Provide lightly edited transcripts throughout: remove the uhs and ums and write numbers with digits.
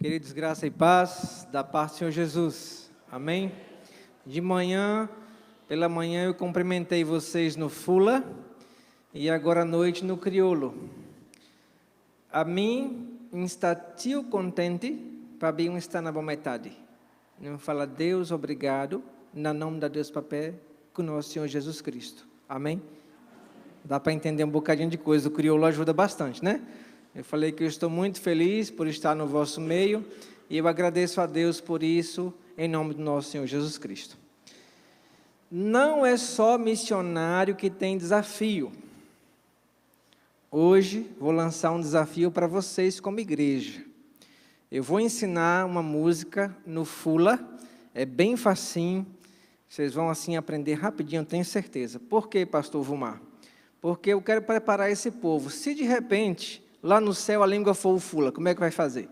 Queridos, graça e paz da parte do Senhor Jesus. Amém? Pela manhã eu cumprimentei vocês no Fula e agora à noite no Crioulo. A mim está tão contente para mim estar na boa metade. Não fala Deus obrigado, na nome da Deus papé, com nosso Senhor Jesus Cristo. Amém? Dá para entender um bocadinho de coisa, o Crioulo ajuda bastante, né? Eu falei que eu estou muito feliz por estar no vosso meio e eu agradeço a Deus por isso, em nome do nosso Senhor Jesus Cristo. Não é só missionário que tem desafio. Hoje vou lançar um desafio para vocês como igreja. Eu vou ensinar uma música no Fula, é bem facinho, vocês vão assim aprender rapidinho, eu tenho certeza. Por que, pastor Vumar? Porque eu quero preparar esse povo. Se de repente lá no céu a língua for o Fula, como é que vai fazer?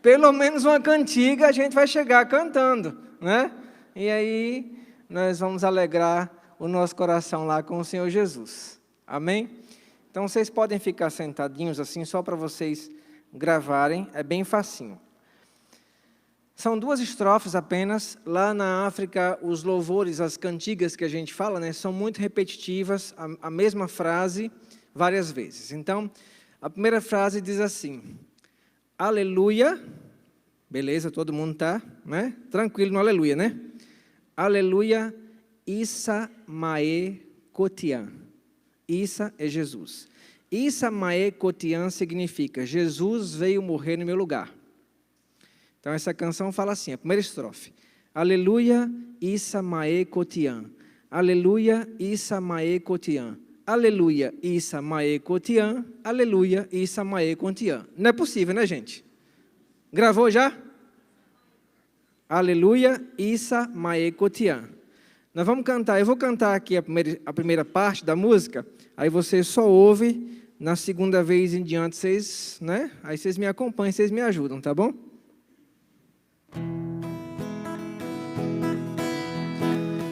Pelo menos uma cantiga a gente vai chegar cantando, né? E aí nós vamos alegrar o nosso coração lá com o Senhor Jesus. Amém? Então vocês podem ficar sentadinhos assim, só para vocês gravarem, é bem facinho. São 2 estrofes apenas. Lá na África, os louvores, as cantigas que a gente fala, né, são muito repetitivas, a mesma frase várias vezes. Então, a primeira frase diz assim: aleluia, beleza, todo mundo está, né? Tranquilo no aleluia, né? Aleluia, Issa Mae Kotian. Issa é Jesus. Issa Mae Kotian significa Jesus veio morrer no meu lugar. Então essa canção fala assim, a primeira estrofe. Aleluia, Issa Mae Kotian. Aleluia, Issa Mae Kotian. Aleluia, Issa Mae Kotian. Aleluia, Issa Mae Kotian. Não é possível, né, gente? Gravou já? Aleluia, Issa Mae Kotian. Nós vamos cantar, eu vou cantar aqui a primeira parte da música, aí você só ouve, na segunda vez em diante vocês, né? Aí vocês me acompanham, vocês me ajudam, tá bom?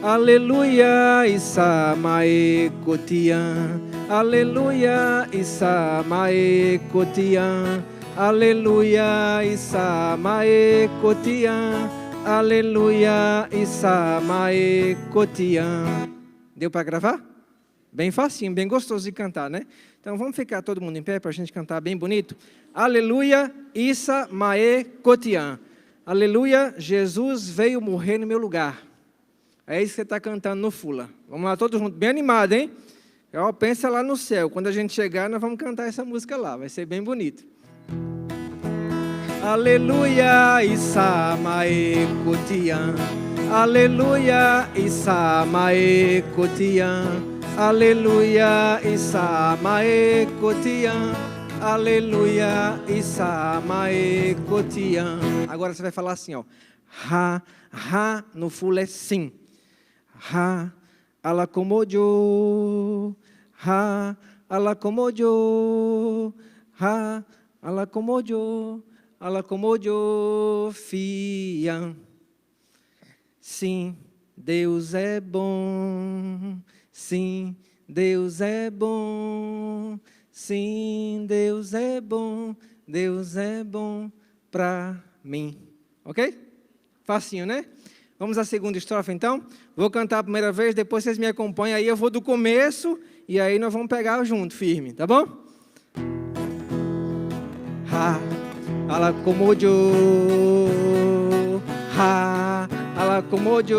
Aleluia, Issa Mae Kotian. Aleluia, Issa Mae Kotian. Aleluia, Issa Mae Kotian. Aleluia, Issa Mae Kotian. Deu para gravar? Bem facinho, bem gostoso de cantar, né? Então vamos ficar todo mundo em pé para a gente cantar bem bonito. Aleluia, Issa Mae Kotian. Aleluia, Jesus veio morrer no meu lugar. É isso que você está cantando no Fula. Vamos lá, todos juntos, bem animado, hein? Pensa lá no céu, quando a gente chegar, nós vamos cantar essa música lá, vai ser bem bonito. Aleluia, Issa Mae Kotian. Aleluia, Issa Mae Kotian. Aleluia, Issa Mae Kotian. Aleluia, Issa Mae Kotian. Agora você vai falar assim, ó. Ha, no Fula é sim. Ha, alacomojo. Ha, alacomojo. Ha, alacomojo. Alacomojo, fiam. Sim, Deus é bom. Sim, Deus é bom. Sim, Deus é bom. Deus é bom para mim. Ok? Facinho, né? Vamos à segunda estrofe, então? Vou cantar a primeira vez, depois vocês me acompanham. Aí eu vou do começo e aí nós vamos pegar junto, firme, tá bom? Ha, alacomojo. Ha, alacomojo.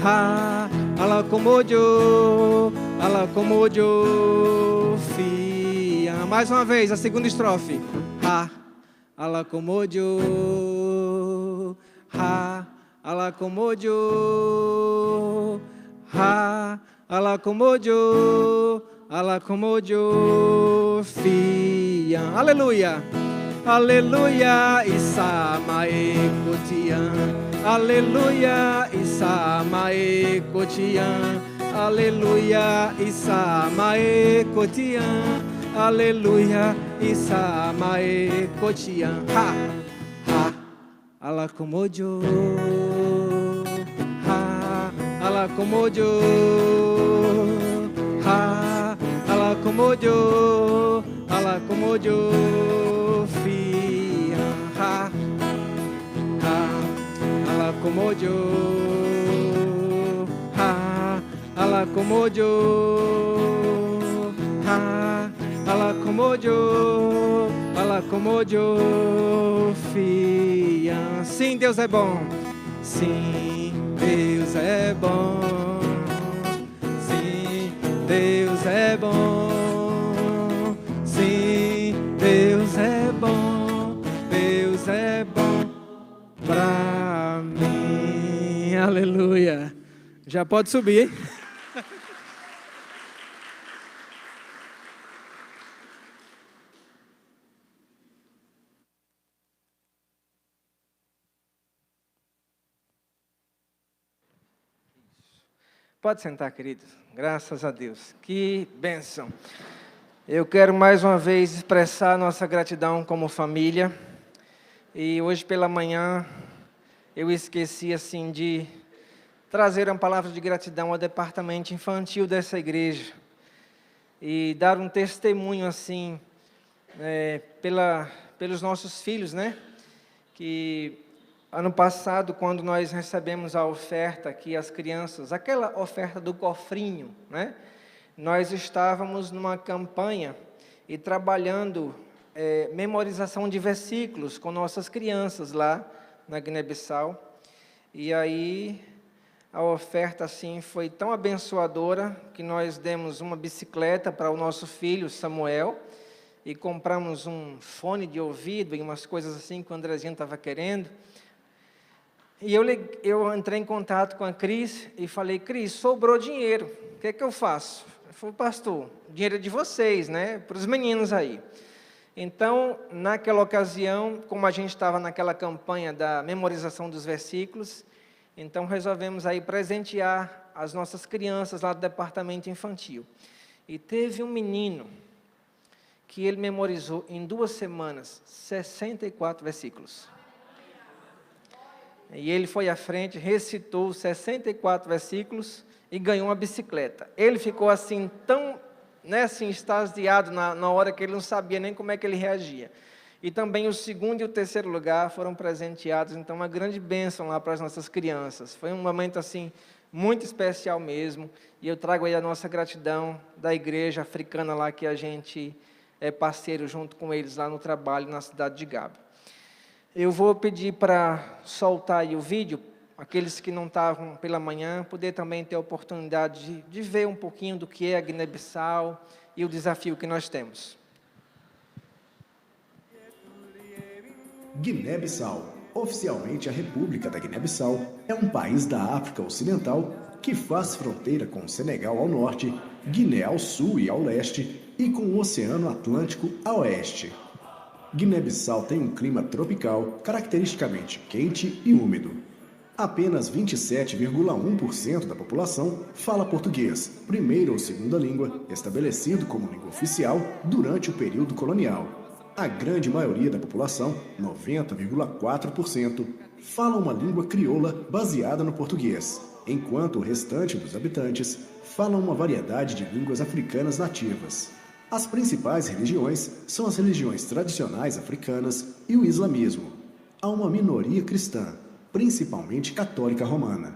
Ha, alacomojo. Alacomojo, fia. Mais uma vez, a segunda estrofe. Ha, alacomojo. Ha, alacomojo. Ha, alacomojo. Alacomojo, fia. Aleluia. Aleluia, Issa Mae Kotian. Aleluia, Issa Mae Kotian. Aleluia, Issa Mae Kotian. Aleluia, Issa Mae Kotian. Ha, alacomojo. Ha, alacomojo. Ha, alacomojo. Alacomojo, fi. alakomojo, ha, alakomojo, ha, alakomojo, alakomojo, fian. Sim, Deus é bom. Sim, Deus é bom. Sim, Deus é bom. Sim, Deus é bom. Deus é bom pra mim. Aleluia. Já pode subir. Pode sentar, queridos. Graças a Deus. Que bênção. Eu quero mais uma vez expressar nossa gratidão como família. E hoje pela manhã eu esqueci assim de trazer uma palavra de gratidão ao departamento infantil dessa igreja e dar um testemunho assim pelos nossos filhos, né? Que ano passado, quando nós recebemos a oferta aqui, as crianças, aquela oferta do cofrinho, né? Nós estávamos numa campanha e trabalhando memorização de versículos com nossas crianças lá na Guiné-Bissau. E aí a oferta assim foi tão abençoadora que nós demos uma bicicleta para o nosso filho Samuel e compramos um fone de ouvido e umas coisas assim que o Andrezinho estava querendo. E eu entrei em contato com a Cris e falei: Cris, sobrou dinheiro, o que é que eu faço? Ele falou: pastor, o dinheiro é de vocês, né? Para os meninos aí. Então, naquela ocasião, como a gente estava naquela campanha da memorização dos versículos, então resolvemos aí presentear as nossas crianças lá do departamento infantil. E teve um menino que ele memorizou em 2 semanas 64 versículos. E ele foi à frente, recitou 64 versículos e ganhou uma bicicleta. Ele ficou assim, tão, assim, extasiado na hora que ele não sabia nem como é que ele reagia. E também o 2º e o 3º lugar foram presenteados. Então, uma grande bênção lá para as nossas crianças. Foi um momento assim, muito especial mesmo. E eu trago aí a nossa gratidão da igreja africana lá, que a gente é parceiro junto com eles lá no trabalho na cidade de Gaba. Eu vou pedir para soltar aí o vídeo, aqueles que não estavam pela manhã, poder também ter a oportunidade de ver um pouquinho do que é a Guiné-Bissau e o desafio que nós temos. Guiné-Bissau, oficialmente a República da Guiné-Bissau, é um país da África Ocidental que faz fronteira com o Senegal ao norte, Guiné ao sul e ao leste e com o Oceano Atlântico a oeste. Guiné-Bissau tem um clima tropical, caracteristicamente quente e úmido. Apenas 27,1% da população fala português, primeira ou segunda língua, estabelecido como língua oficial durante o período colonial. A grande maioria da população, 90,4%, fala uma língua crioula baseada no português, enquanto o restante dos habitantes fala uma variedade de línguas africanas nativas. As principais religiões são as religiões tradicionais africanas e o islamismo. Há uma minoria cristã, principalmente católica romana.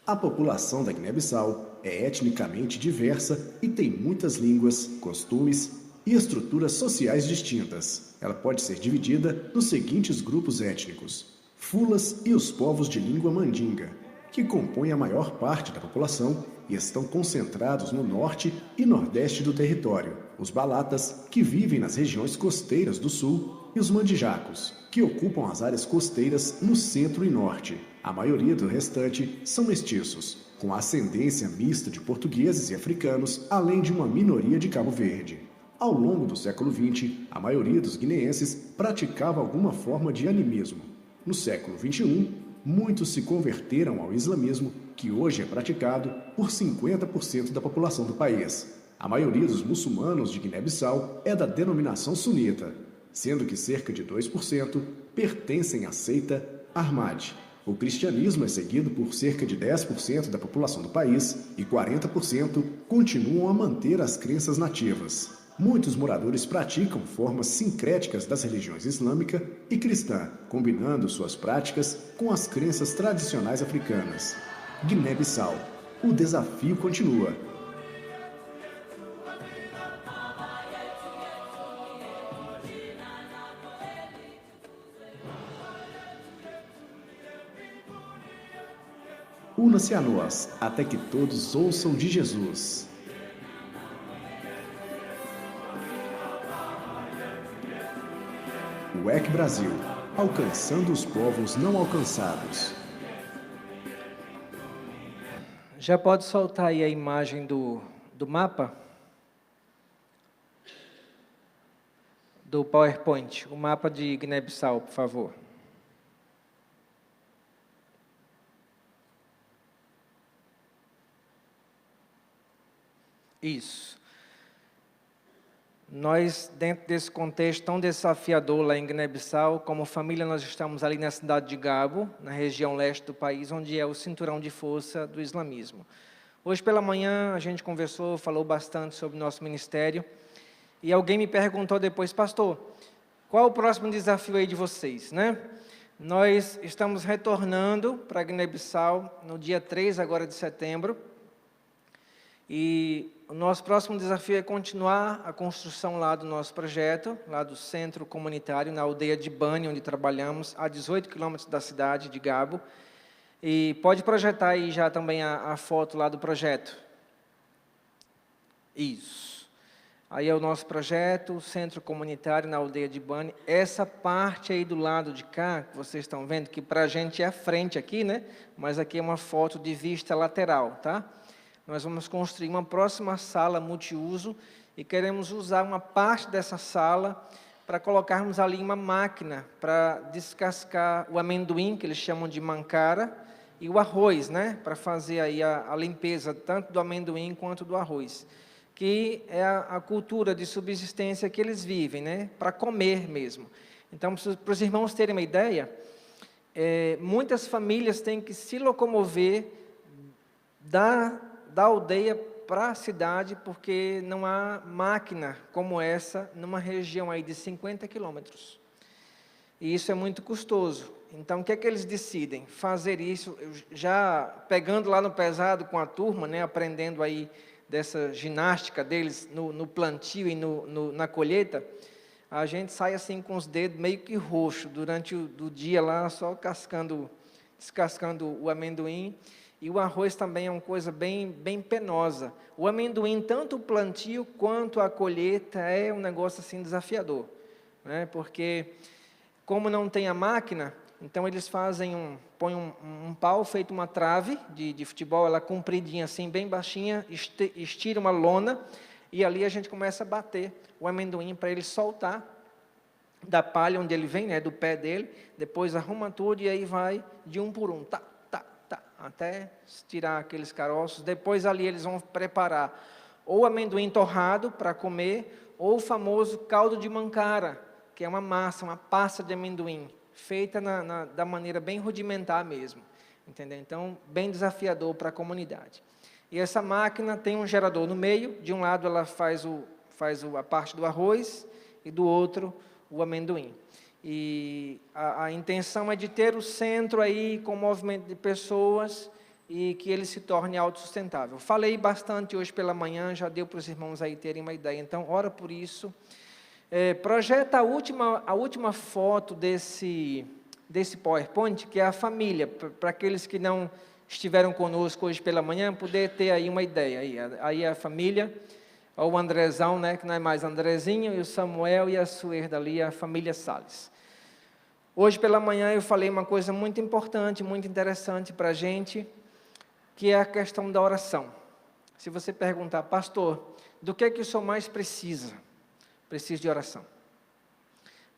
A população da Guiné-Bissau é etnicamente diversa e tem muitas línguas, costumes e estruturas sociais distintas. Ela pode ser dividida nos seguintes grupos étnicos: Fulas e os povos de língua mandinga, que compõem a maior parte da população e estão concentrados no norte e nordeste do território. Os balatas, que vivem nas regiões costeiras do sul, e os mandijacos, que ocupam as áreas costeiras no centro e norte. A maioria do restante são mestiços, com ascendência mista de portugueses e africanos, além de uma minoria de Cabo Verde. Ao longo do século XX, a maioria dos guineenses praticava alguma forma de animismo. No século XXI, muitos se converteram ao islamismo, que hoje é praticado por 50% da população do país. A maioria dos muçulmanos de Guiné-Bissau é da denominação sunita, sendo que cerca de 2% pertencem à seita Ahmad. O cristianismo é seguido por cerca de 10% da população do país e 40% continuam a manter as crenças nativas. Muitos moradores praticam formas sincréticas das religiões islâmica e cristã, combinando suas práticas com as crenças tradicionais africanas. Guiné-Bissau. O desafio continua. Una-se a nós, até que todos ouçam de Jesus. WEC Brasil, alcançando os povos não alcançados. Já pode soltar aí a imagem do mapa? Do PowerPoint, o mapa de Guiné-Bissau, por favor. Isso. Nós, dentro desse contexto tão desafiador lá em Guiné-Bissau, como família, nós estamos ali na cidade de Gabo, na região leste do país, onde é o cinturão de força do islamismo. Hoje pela manhã a gente conversou, falou bastante sobre o nosso ministério, e alguém me perguntou depois, pastor, qual o próximo desafio aí de vocês, né? Nós estamos retornando para Guiné-Bissau no dia 3 agora de setembro, e o nosso próximo desafio é continuar a construção lá do nosso projeto, lá do centro comunitário, na aldeia de Bani, onde trabalhamos, a 18 quilômetros da cidade de Gabo. E pode projetar aí já também a foto lá do projeto. Isso. Aí é o nosso projeto, o centro comunitário na aldeia de Bani. Essa parte aí do lado de cá, que vocês estão vendo, que para a gente é a frente aqui, né? Mas aqui é uma foto de vista lateral, tá? Nós vamos construir uma próxima sala multiuso e queremos usar uma parte dessa sala para colocarmos ali uma máquina para descascar o amendoim, que eles chamam de mancara, e o arroz, né? Para fazer aí a limpeza tanto do amendoim quanto do arroz, que é a cultura de subsistência que eles vivem, né? Para comer mesmo. Então, para os irmãos terem uma ideia, muitas famílias têm que se locomover da aldeia para a cidade, porque não há máquina como essa numa região aí de 50 quilômetros. E isso é muito custoso. Então, o que é que eles decidem? Fazer isso, já pegando lá no pesado com a turma, né, aprendendo aí dessa ginástica deles no plantio e na colheita, a gente sai assim com os dedos meio que roxos durante o dia lá, só descascando o amendoim. E o arroz também é uma coisa bem penosa. O amendoim, tanto o plantio quanto a colheita, é um negócio assim desafiador, né? Porque, como não tem a máquina, então eles põem um pau feito uma trave de futebol, ela compridinha assim, bem baixinha, estira uma lona, e ali a gente começa a bater o amendoim para ele soltar da palha onde ele vem, né, do pé dele, depois arruma tudo e aí vai de um por um, tá, até tirar aqueles caroços. Depois ali eles vão preparar ou amendoim torrado para comer, ou o famoso caldo de mancara, que é uma massa, uma pasta de amendoim, feita da maneira bem rudimentar mesmo, entendeu? Então, bem desafiador para a comunidade. E essa máquina tem um gerador no meio, de um lado ela faz a parte do arroz, e do outro o amendoim. E a intenção é de ter o centro aí com movimento de pessoas e que ele se torne autossustentável. Falei bastante hoje pela manhã, já deu para os irmãos aí terem uma ideia, então ora por isso. Projeta a última foto desse PowerPoint, que é a família, para aqueles que não estiveram conosco hoje pela manhã, poder ter aí uma ideia. Aí a família, o Andrezão, né, que não é mais Andrezinho, e o Samuel e a Suerda ali, a família Salles. Hoje pela manhã eu falei uma coisa muito importante, muito interessante para a gente, que é a questão da oração. Se você perguntar, pastor, do que o senhor mais precisa? Preciso de oração.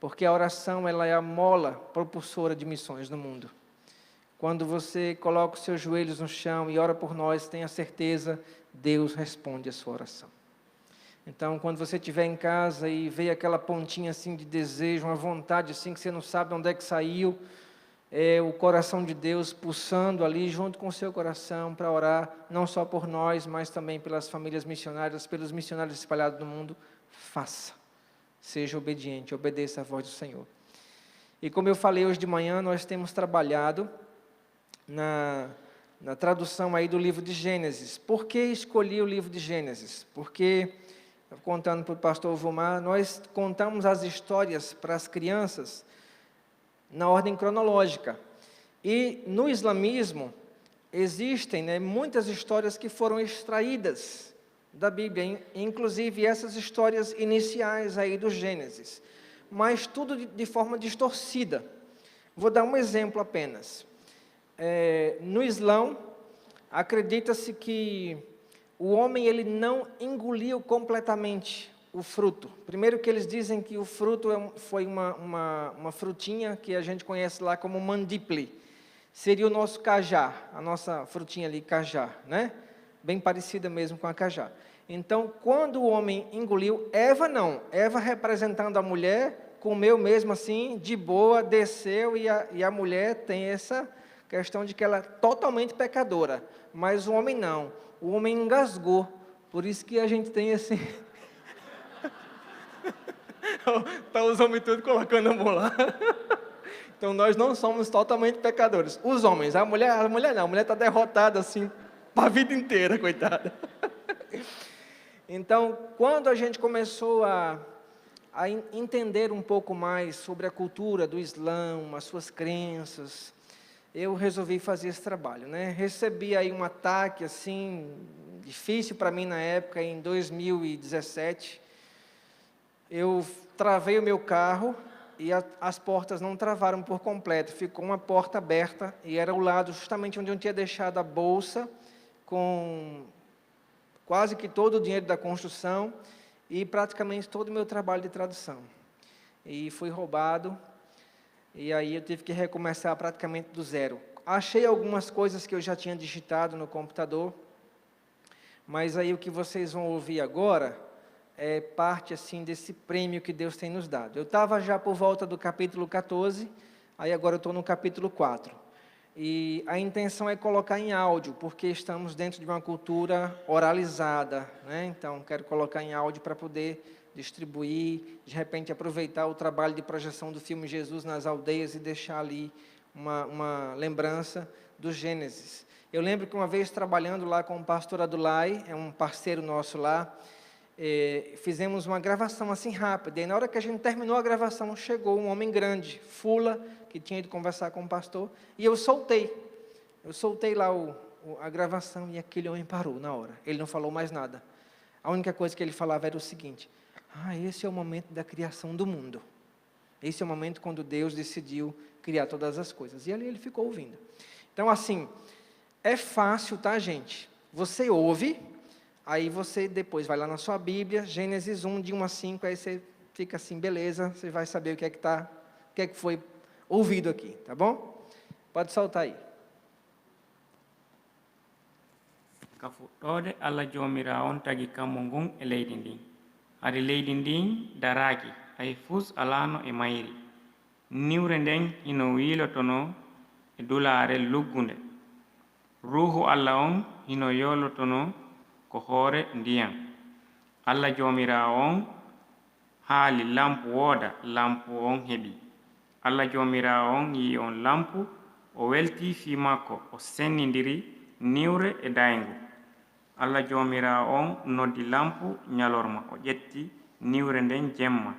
Porque a oração, ela é a mola propulsora de missões no mundo. Quando você coloca os seus joelhos no chão e ora por nós, tenha certeza, Deus responde a sua oração. Então, quando você estiver em casa e vê aquela pontinha assim de desejo, uma vontade assim que você não sabe de onde é que saiu, o coração de Deus pulsando ali junto com o seu coração para orar, não só por nós, mas também pelas famílias missionárias, pelos missionários espalhados no mundo, faça. Seja obediente, obedeça à voz do Senhor. E como eu falei hoje de manhã, nós temos trabalhado na tradução aí do livro de Gênesis. Por que escolhi o livro de Gênesis? Porque, contando para o pastor Vumar, nós contamos as histórias para as crianças na ordem cronológica. E no islamismo existem, né, muitas histórias que foram extraídas da Bíblia, inclusive essas histórias iniciais aí do Gênesis, mas tudo de forma distorcida. Vou dar um exemplo apenas. No Islã, acredita-se que o homem ele não engoliu completamente o fruto. Primeiro que eles dizem que o fruto foi uma frutinha que a gente conhece lá como mandiple. Seria o nosso cajá, a nossa frutinha ali, cajá, né? Bem parecida mesmo com a cajá. Então, quando o homem engoliu, Eva não. Eva, representando a mulher, comeu mesmo assim, de boa, desceu, e a mulher tem essa questão de que ela é totalmente pecadora. Mas o homem não. O homem engasgou. Por isso que a gente tem esse... Está os homens tudo colocando a mão lá. Então, nós não somos totalmente pecadores. Os homens, a mulher não. A mulher está derrotada assim, para a vida inteira, coitada. Então, quando a gente começou a entender um pouco mais sobre a cultura do Islã, as suas crenças, eu resolvi fazer esse trabalho, né? Recebi aí um ataque, assim, difícil para mim na época, em 2017. Eu travei o meu carro e as portas não travaram por completo. Ficou uma porta aberta e era o lado justamente onde eu tinha deixado a bolsa com quase que todo o dinheiro da construção e praticamente todo o meu trabalho de tradução. E fui roubado, e aí eu tive que recomeçar praticamente do zero. Achei algumas coisas que eu já tinha digitado no computador, mas aí o que vocês vão ouvir agora é parte assim desse prêmio que Deus tem nos dado. Eu estava já por volta do capítulo 14, aí agora eu estou no capítulo 4. E a intenção é colocar em áudio, porque estamos dentro de uma cultura oralizada, né? Então, quero colocar em áudio para poder distribuir, de repente aproveitar o trabalho de projeção do filme Jesus nas aldeias e deixar ali uma lembrança do Gênesis. Eu lembro que uma vez trabalhando lá com o pastor Adulai, é um parceiro nosso lá, fizemos uma gravação assim rápida, e na hora que a gente terminou a gravação, chegou um homem grande, fula, que tinha ido conversar com o pastor, e eu soltei lá a gravação, e aquele homem parou na hora, ele não falou mais nada. A única coisa que ele falava era o seguinte: esse é o momento da criação do mundo, esse é o momento quando Deus decidiu criar todas as coisas, e ali ele ficou ouvindo. Então assim, é fácil, tá, gente? Você ouve, aí você depois vai lá na sua Bíblia, Gênesis 1, de 1 a 5, aí você fica assim, beleza, você vai saber o que é que foi ouvido aqui, tá bom? Pode soltar aí. Kafuɗɗode Allah jomirawo tagi kammo ngun e leydi ndin. Hade leydi ndin daraki hay fus alano e mayri. Niwre nden hino wiilotono e dulare luggunde. Ruhu Allah on hino yolotono ko hoore ndiyam. Allah jomirawo on haali lampu wooda, lampu on heɓi. Allah jomirawo on yi on lampu, o welti fi makko, o sennidiri niwre e dayngu. Allah jomirawo on noddi lampu ñalorma, o ƴetti niwre nden jemma,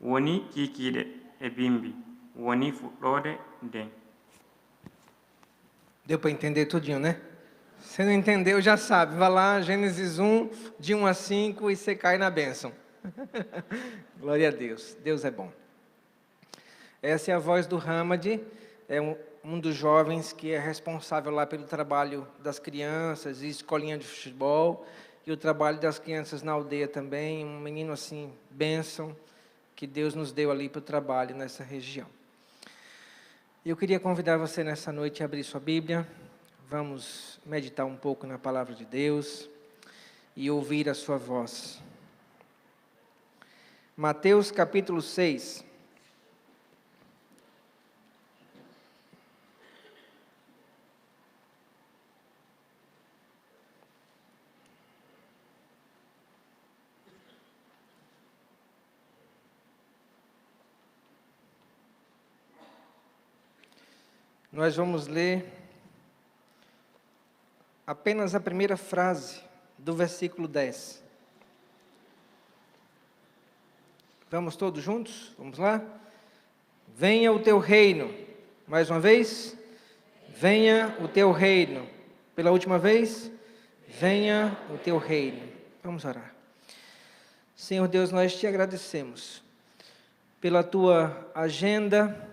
woni kikiiɗe e bimbi, woni fuɗɗode nden. Deu para entender tudinho, né? Se não entendeu, já sabe. Vai lá, Gênesis 1, de 1 a 5, e você cai na bênção. Glória a Deus. Deus é bom. Essa é a voz do Hamad, é um dos jovens que é responsável lá pelo trabalho das crianças e escolinha de futebol, e o trabalho das crianças na aldeia também, um menino assim, bênção, que Deus nos deu ali para o trabalho nessa região. Eu queria convidar você nessa noite a abrir sua Bíblia, vamos meditar um pouco na palavra de Deus e ouvir a sua voz. Mateus capítulo 6. nós vamos ler apenas a primeira frase do versículo 10. Vamos todos juntos? Vamos lá? Venha o teu reino. Mais uma vez. Venha o teu reino. Pela última vez. Venha o teu reino. Vamos orar. Senhor Deus, nós te agradecemos pela tua agenda,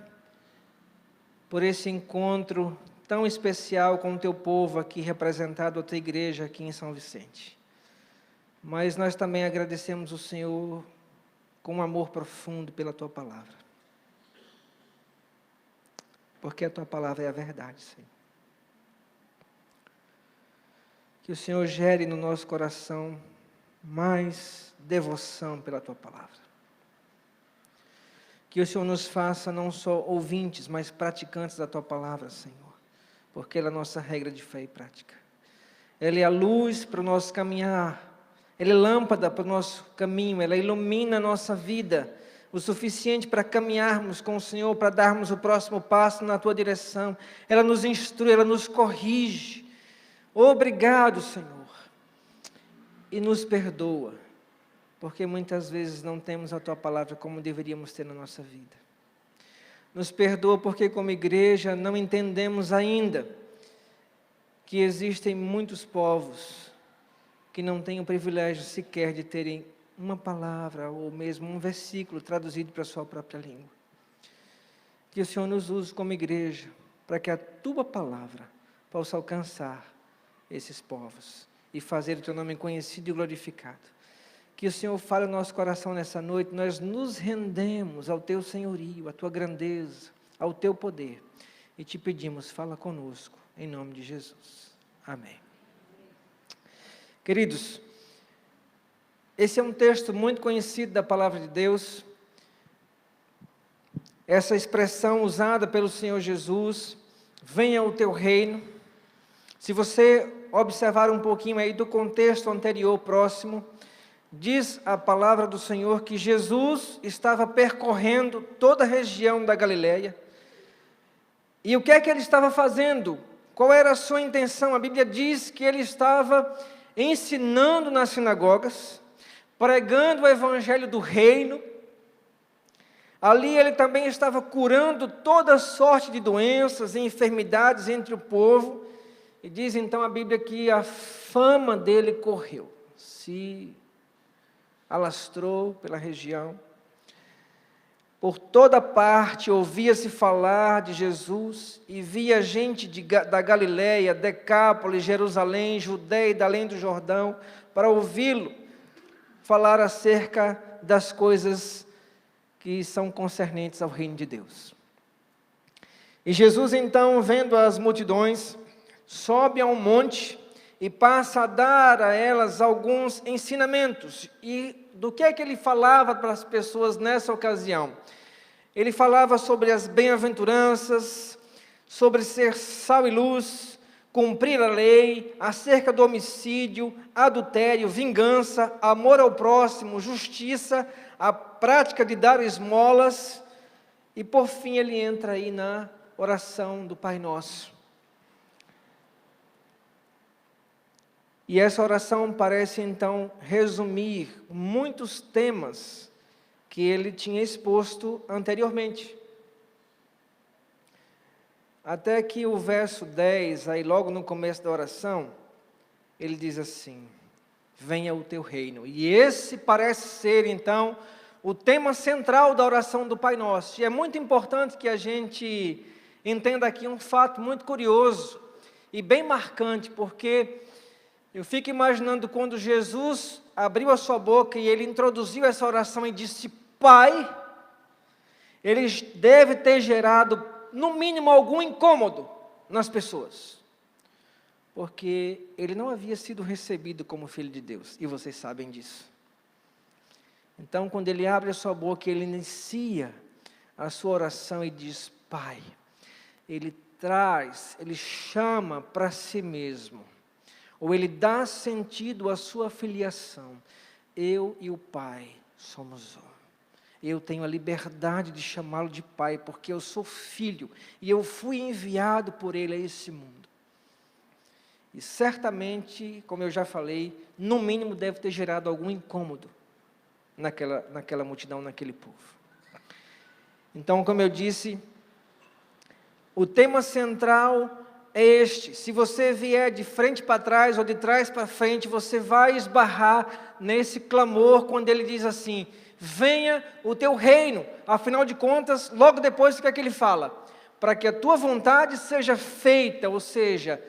por esse encontro tão especial com o teu povo aqui representado, a tua igreja aqui em São Vicente. Mas nós também agradecemos o Senhor com um amor profundo pela tua palavra. Porque a tua palavra é a verdade, Senhor. Que o Senhor gere no nosso coração mais devoção pela tua palavra. Que o Senhor nos faça não só ouvintes, mas praticantes da tua palavra, Senhor. Porque ela é a nossa regra de fé e prática. Ela é a luz para o nosso caminhar. Ela é lâmpada para o nosso caminho, ela ilumina a nossa vida, o suficiente para caminharmos com o Senhor, para darmos o próximo passo na tua direção. Ela nos instrui, ela nos corrige. Obrigado, Senhor. E nos perdoa, porque muitas vezes não temos a tua palavra como deveríamos ter na nossa vida. Nos perdoa porque como igreja não entendemos ainda que existem muitos povos que não têm o privilégio sequer de terem uma palavra ou mesmo um versículo traduzido para a sua própria língua. Que o Senhor nos use como igreja para que a tua palavra possa alcançar esses povos e fazer o teu nome conhecido e glorificado. Que o Senhor fale no nosso coração nessa noite, nós nos rendemos ao teu senhorio, à tua grandeza, ao teu poder e te pedimos, fala conosco, em nome de Jesus. Amém. Queridos, esse é um texto muito conhecido da palavra de Deus. Essa expressão usada pelo Senhor Jesus, venha o teu reino. Se você observar um pouquinho aí do contexto anterior, próximo, diz a palavra do Senhor que Jesus estava percorrendo toda a região da Galileia. E o que é que ele estava fazendo? Qual era a sua intenção? A Bíblia diz que ele estava ensinando nas sinagogas, pregando o evangelho do reino. Ali ele também estava curando toda sorte de doenças e enfermidades entre o povo. E diz então a Bíblia que a fama dele correu, se alastrou pela região. Por toda parte ouvia-se falar de Jesus e via gente da Galileia, Decápolis, Jerusalém, Judeia e da além do Jordão, para ouvi-lo falar acerca das coisas que são concernentes ao reino de Deus. E Jesus então, vendo as multidões, sobe a um monte e passa a dar a elas alguns ensinamentos. E do que é que ele falava para as pessoas nessa ocasião? Ele falava sobre as bem-aventuranças, sobre ser sal e luz, cumprir a lei, acerca do homicídio, adultério, vingança, amor ao próximo, justiça, a prática de dar esmolas. E por fim ele entra aí na oração do Pai Nosso. E essa oração parece então resumir muitos temas que ele tinha exposto anteriormente. Até que o verso 10, aí logo no começo da oração, ele diz assim, venha o teu reino. E esse parece ser então o tema central da oração do Pai Nosso. E é muito importante que a gente entenda aqui um fato muito curioso e bem marcante, porque eu fico imaginando quando Jesus abriu a sua boca e ele introduziu essa oração e disse, Pai, ele deve ter gerado, no mínimo, algum incômodo nas pessoas. Porque ele não havia sido recebido como filho de Deus, e vocês sabem disso. Então, quando ele abre a sua boca, ele inicia a sua oração e diz, Pai, ele chama para si mesmo, ou ele dá sentido à sua filiação. Eu e o Pai somos um. eu tenho a liberdade de chamá-lo de Pai, porque eu sou filho, e eu fui enviado por Ele a esse mundo. E certamente, como eu já falei, no mínimo deve ter gerado algum incômodo naquela multidão, naquele povo. Então, como eu disse, o tema central é este. Se você vier de frente para trás ou de trás para frente, você vai esbarrar nesse clamor quando ele diz assim: venha o teu reino. Afinal de contas, logo depois o que é que ele fala? Para que a tua vontade seja feita, ou seja,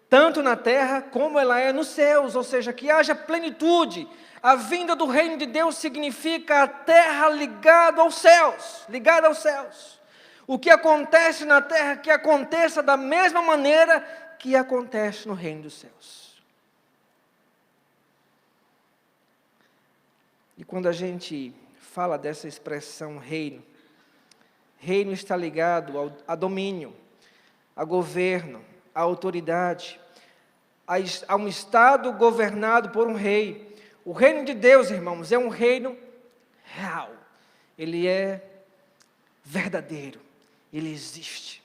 tanto na terra como ela é nos céus, ou seja, que haja plenitude. A vinda do reino de Deus significa a terra ligada aos céus, ligada aos céus. O que acontece na terra, que aconteça da mesma maneira que acontece no reino dos céus. E quando a gente fala dessa expressão reino, reino está ligado a domínio, a governo, a autoridade, a um estado governado por um rei. O reino de Deus, irmãos, é um reino real. Ele é verdadeiro. Ele existe.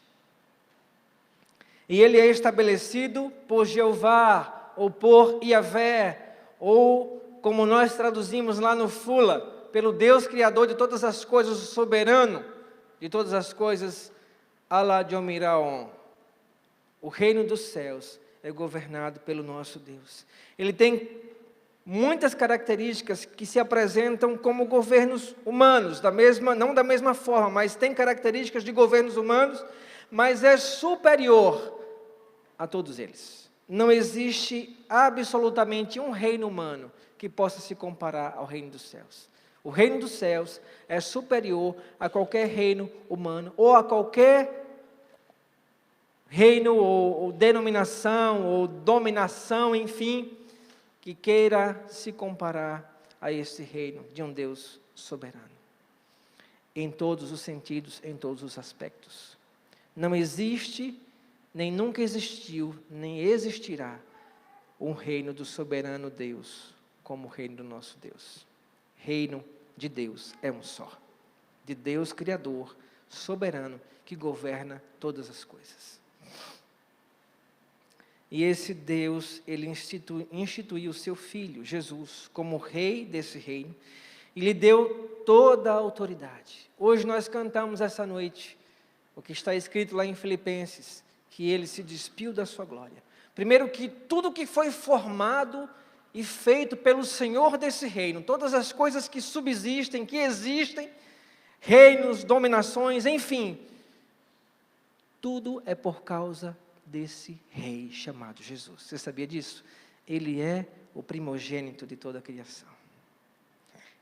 E ele é estabelecido por Jeová, ou por Yahvé, ou como nós traduzimos lá no Fula, pelo Deus Criador de todas as coisas, o soberano de todas as coisas, Alá Jomiraon. O reino dos céus é governado pelo nosso Deus. Ele tem muitas características que se apresentam como governos humanos, não da mesma forma, mas tem características de governos humanos, mas é superior a todos eles. Não existe absolutamente um reino humano que possa se comparar ao reino dos céus. O reino dos céus é superior a qualquer reino humano, ou a qualquer reino, ou denominação, ou dominação, enfim, que queira se comparar a esse reino de um Deus soberano. Em todos os sentidos, em todos os aspectos. Não existe, nem nunca existiu, nem existirá um reino do soberano Deus como o reino do nosso Deus. Reino de Deus é um só. De Deus Criador, soberano, que governa todas as coisas. E esse Deus, ele instituiu o seu Filho, Jesus, como rei desse reino, e lhe deu toda a autoridade. Hoje nós cantamos essa noite, o que está escrito lá em Filipenses, que ele se despiu da sua glória. Primeiro que tudo que foi formado e feito pelo Senhor desse reino, todas as coisas que subsistem, que existem, reinos, dominações, enfim, tudo é por causa desse rei chamado Jesus. Você sabia disso? Ele é o primogênito de toda a criação.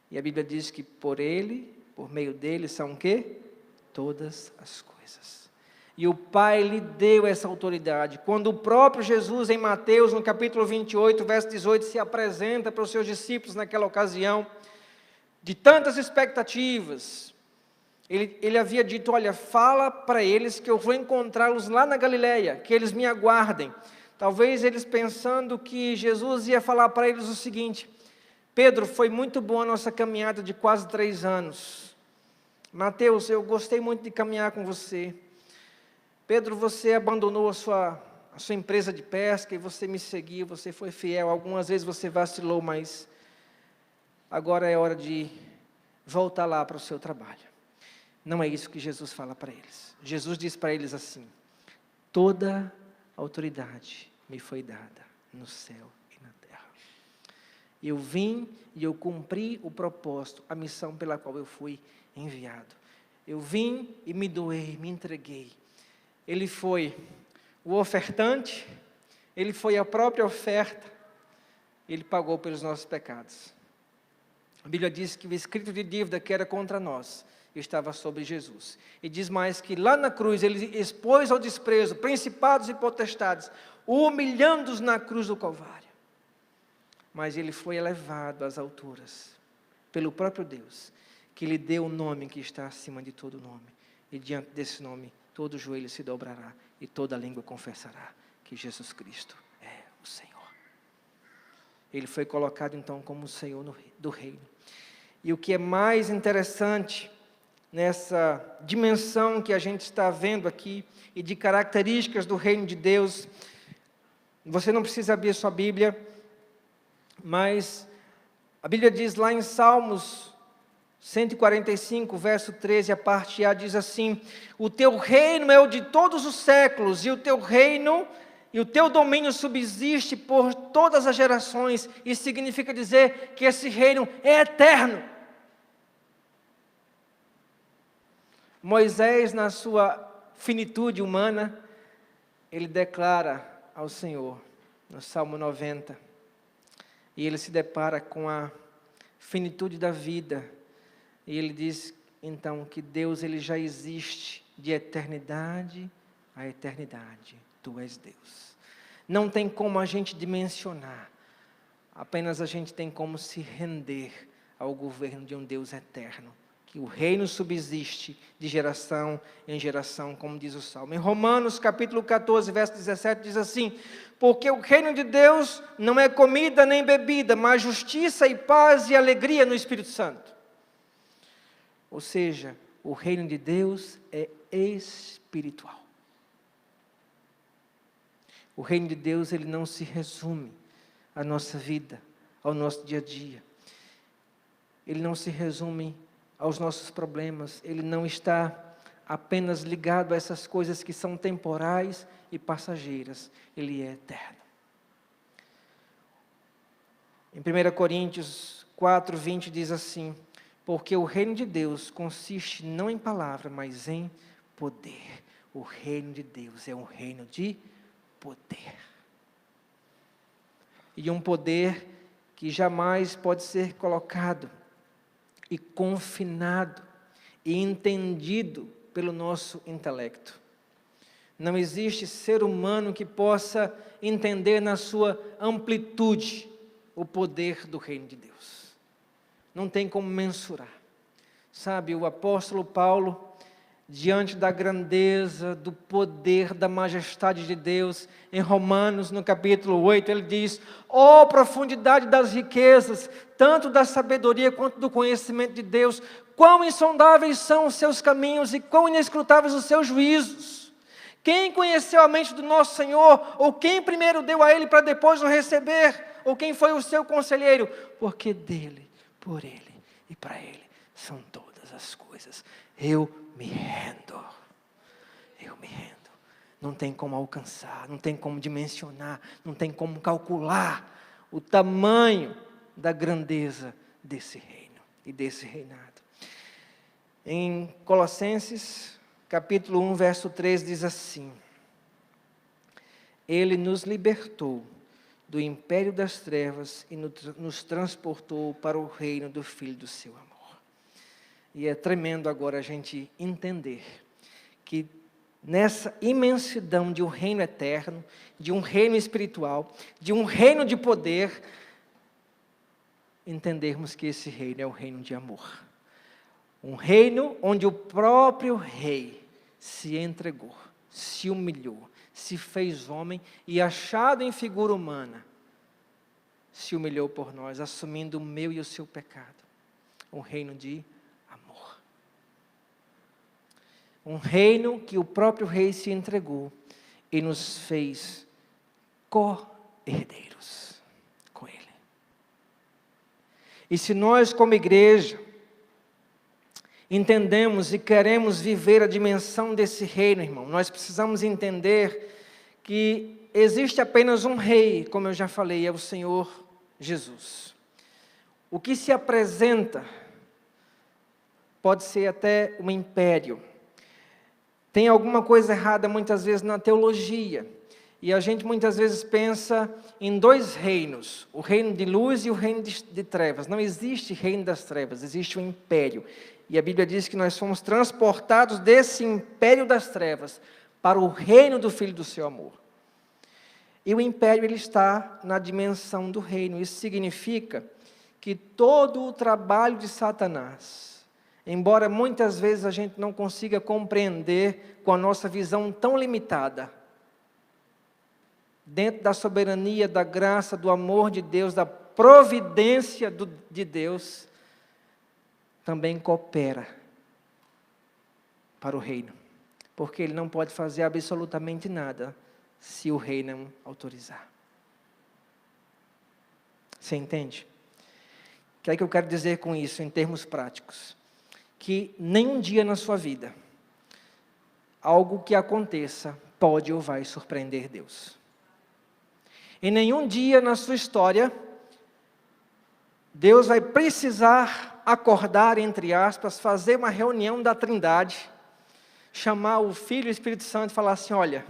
E a Bíblia diz que por ele, por meio dele, são o quê? Todas as coisas. E o Pai lhe deu essa autoridade. Quando o próprio Jesus, em Mateus, no capítulo 28, verso 18, se apresenta para os seus discípulos naquela ocasião, de tantas expectativas, ele havia dito: olha, fala para eles que eu vou encontrá-los lá na Galileia, que eles me aguardem. Talvez eles pensando que Jesus ia falar para eles o seguinte: Pedro, foi muito boa a nossa caminhada de quase 3 anos. Mateus, eu gostei muito de caminhar com você. Pedro, você abandonou a sua empresa de pesca e você me seguiu, você foi fiel. Algumas vezes você vacilou, mas agora é hora de voltar lá para o seu trabalho. Não é isso que Jesus fala para eles. Jesus diz para eles assim: toda autoridade me foi dada no céu e na terra. Eu vim e eu cumpri o propósito, a missão pela qual eu fui enviado. Eu vim e me doei, me entreguei. Ele foi o ofertante, ele foi a própria oferta, ele pagou pelos nossos pecados. A Bíblia diz que o escrito de dívida que era contra nós estava sobre Jesus. E diz mais que lá na cruz ele expôs ao desprezo principados e potestades, humilhando-os na cruz do Calvário. Mas ele foi elevado às alturas pelo próprio Deus, que lhe deu o nome que está acima de todo nome. E diante desse nome, todo joelho se dobrará e toda língua confessará que Jesus Cristo é o Senhor. Ele foi colocado então como o Senhor do reino. E o que é mais interessante nessa dimensão que a gente está vendo aqui, e de características do reino de Deus, você não precisa abrir sua Bíblia, mas a Bíblia diz lá em Salmos 145, verso 13, a parte A diz assim: o teu reino é o de todos os séculos, e o teu reino e o teu domínio subsiste por todas as gerações. Isso significa dizer que esse reino é eterno. Moisés, na sua finitude humana, ele declara ao Senhor, no Salmo 90, e ele se depara com a finitude da vida, e ele diz, então, que Deus ele já existe de eternidade a eternidade. Tu és Deus. Não tem como a gente dimensionar, apenas a gente tem como se render ao governo de um Deus eterno, que o reino subsiste de geração em geração, como diz o Salmo. Em Romanos capítulo 14, verso 17, diz assim: porque o reino de Deus não é comida nem bebida, mas justiça e paz e alegria no Espírito Santo. Ou seja, o reino de Deus é espiritual. O reino de Deus, ele não se resume à nossa vida, ao nosso dia a dia. Ele não se resume aos nossos problemas. Ele não está apenas ligado a essas coisas que são temporais e passageiras. Ele é eterno. Em 1 Coríntios 4, 20 diz assim: porque o reino de Deus consiste não em palavra, mas em poder. O reino de Deus é um reino de poder. E um poder que jamais pode ser colocado e confinado e entendido pelo nosso intelecto. Não existe ser humano que possa entender na sua amplitude o poder do reino de Deus. Não tem como mensurar. Sabe, o apóstolo Paulo, diante da grandeza, do poder, da majestade de Deus, em Romanos, no capítulo 8, ele diz: ó profundidade das riquezas, tanto da sabedoria quanto do conhecimento de Deus, quão insondáveis são os seus caminhos e quão inescrutáveis os seus juízos. Quem conheceu a mente do nosso Senhor, ou quem primeiro deu a Ele para depois o receber, ou quem foi o seu conselheiro? Porque dele, por Ele e para Ele são todas as coisas. Eu me rendo. Eu me rendo. Não tem como alcançar, não tem como dimensionar, não tem como calcular o tamanho da grandeza desse reino e desse reinado. Em Colossenses, capítulo 1, verso 3, diz assim: Ele nos libertou do império das trevas e nos transportou para o reino do Filho do seu amor. E é tremendo agora a gente entender que nessa imensidão de um reino eterno, de um reino espiritual, de um reino de poder, entendermos que esse reino é um reino de amor. Um reino onde o próprio rei se entregou, se humilhou, se fez homem e, achado em figura humana, se humilhou por nós, assumindo o meu e o seu pecado. Um reino de amor. Um reino que o próprio rei se entregou e nos fez co-herdeiros com ele. E se nós, como igreja, entendemos e queremos viver a dimensão desse reino, irmão, nós precisamos entender que existe apenas um rei, como eu já falei, é o Senhor Jesus. O que se apresenta pode ser até um império. Tem alguma coisa errada muitas vezes na teologia, e a gente muitas vezes pensa em dois reinos, o reino de luz e o reino de trevas. Não existe reino das trevas, existe um império. E a Bíblia diz que nós fomos transportados desse império das trevas para o reino do Filho do seu amor. E o império ele está na dimensão do reino. Isso significa que todo o trabalho de Satanás, embora muitas vezes a gente não consiga compreender com a nossa visão tão limitada, dentro da soberania, da graça, do amor de Deus, da providência de Deus, também coopera para o reino. Porque ele não pode fazer absolutamente nada se o rei não autorizar. Você entende? O que é que eu quero dizer com isso em termos práticos? Que nenhum dia na sua vida, algo que aconteça pode ou vai surpreender Deus. Em nenhum dia na sua história, Deus vai precisar acordar, entre aspas, fazer uma reunião da Trindade, chamar o Filho e o Espírito Santo e falar assim: olha,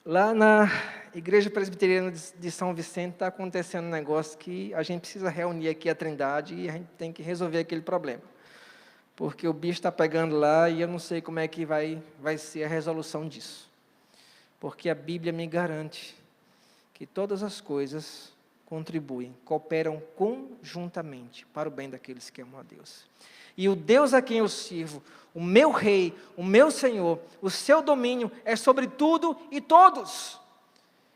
lá na Igreja Presbiteriana de São Vicente está acontecendo um negócio que a gente precisa reunir aqui a Trindade e a gente tem que resolver aquele problema. Porque o bicho está pegando lá e eu não sei como é que vai ser a resolução disso. Porque a Bíblia me garante que todas as coisas contribuem, cooperam conjuntamente para o bem daqueles que amam a Deus. E o Deus a quem eu sirvo, o meu Rei, o meu Senhor, o seu domínio é sobre tudo e todos.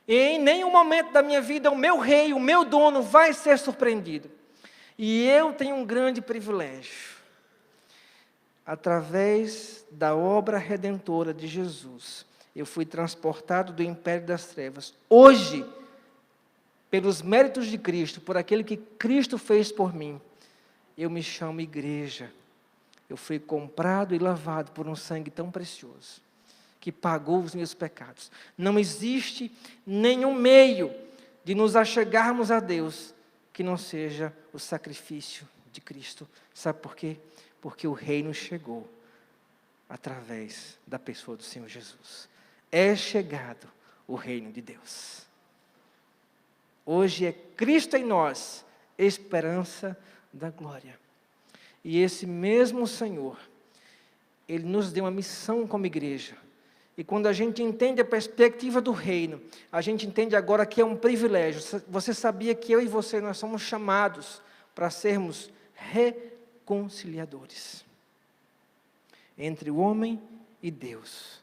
E em nenhum momento da minha vida o meu Rei, o meu dono vai ser surpreendido. E eu tenho um grande privilégio. Através da obra redentora de Jesus, eu fui transportado do império das trevas. Hoje, pelos méritos de Cristo, por aquele que Cristo fez por mim, eu me chamo igreja. Eu fui comprado e lavado por um sangue tão precioso, que pagou os meus pecados. Não existe nenhum meio de nos achegarmos a Deus que não seja o sacrifício de Cristo. Sabe por quê? Porque o reino chegou através da pessoa do Senhor Jesus. É chegado o reino de Deus. Hoje é Cristo em nós, esperança da glória. E esse mesmo Senhor, Ele nos deu uma missão como igreja. E quando a gente entende a perspectiva do reino, a gente entende agora que é um privilégio. Você sabia que eu e você, nós somos chamados para sermos reconciliadores entre o homem e Deus.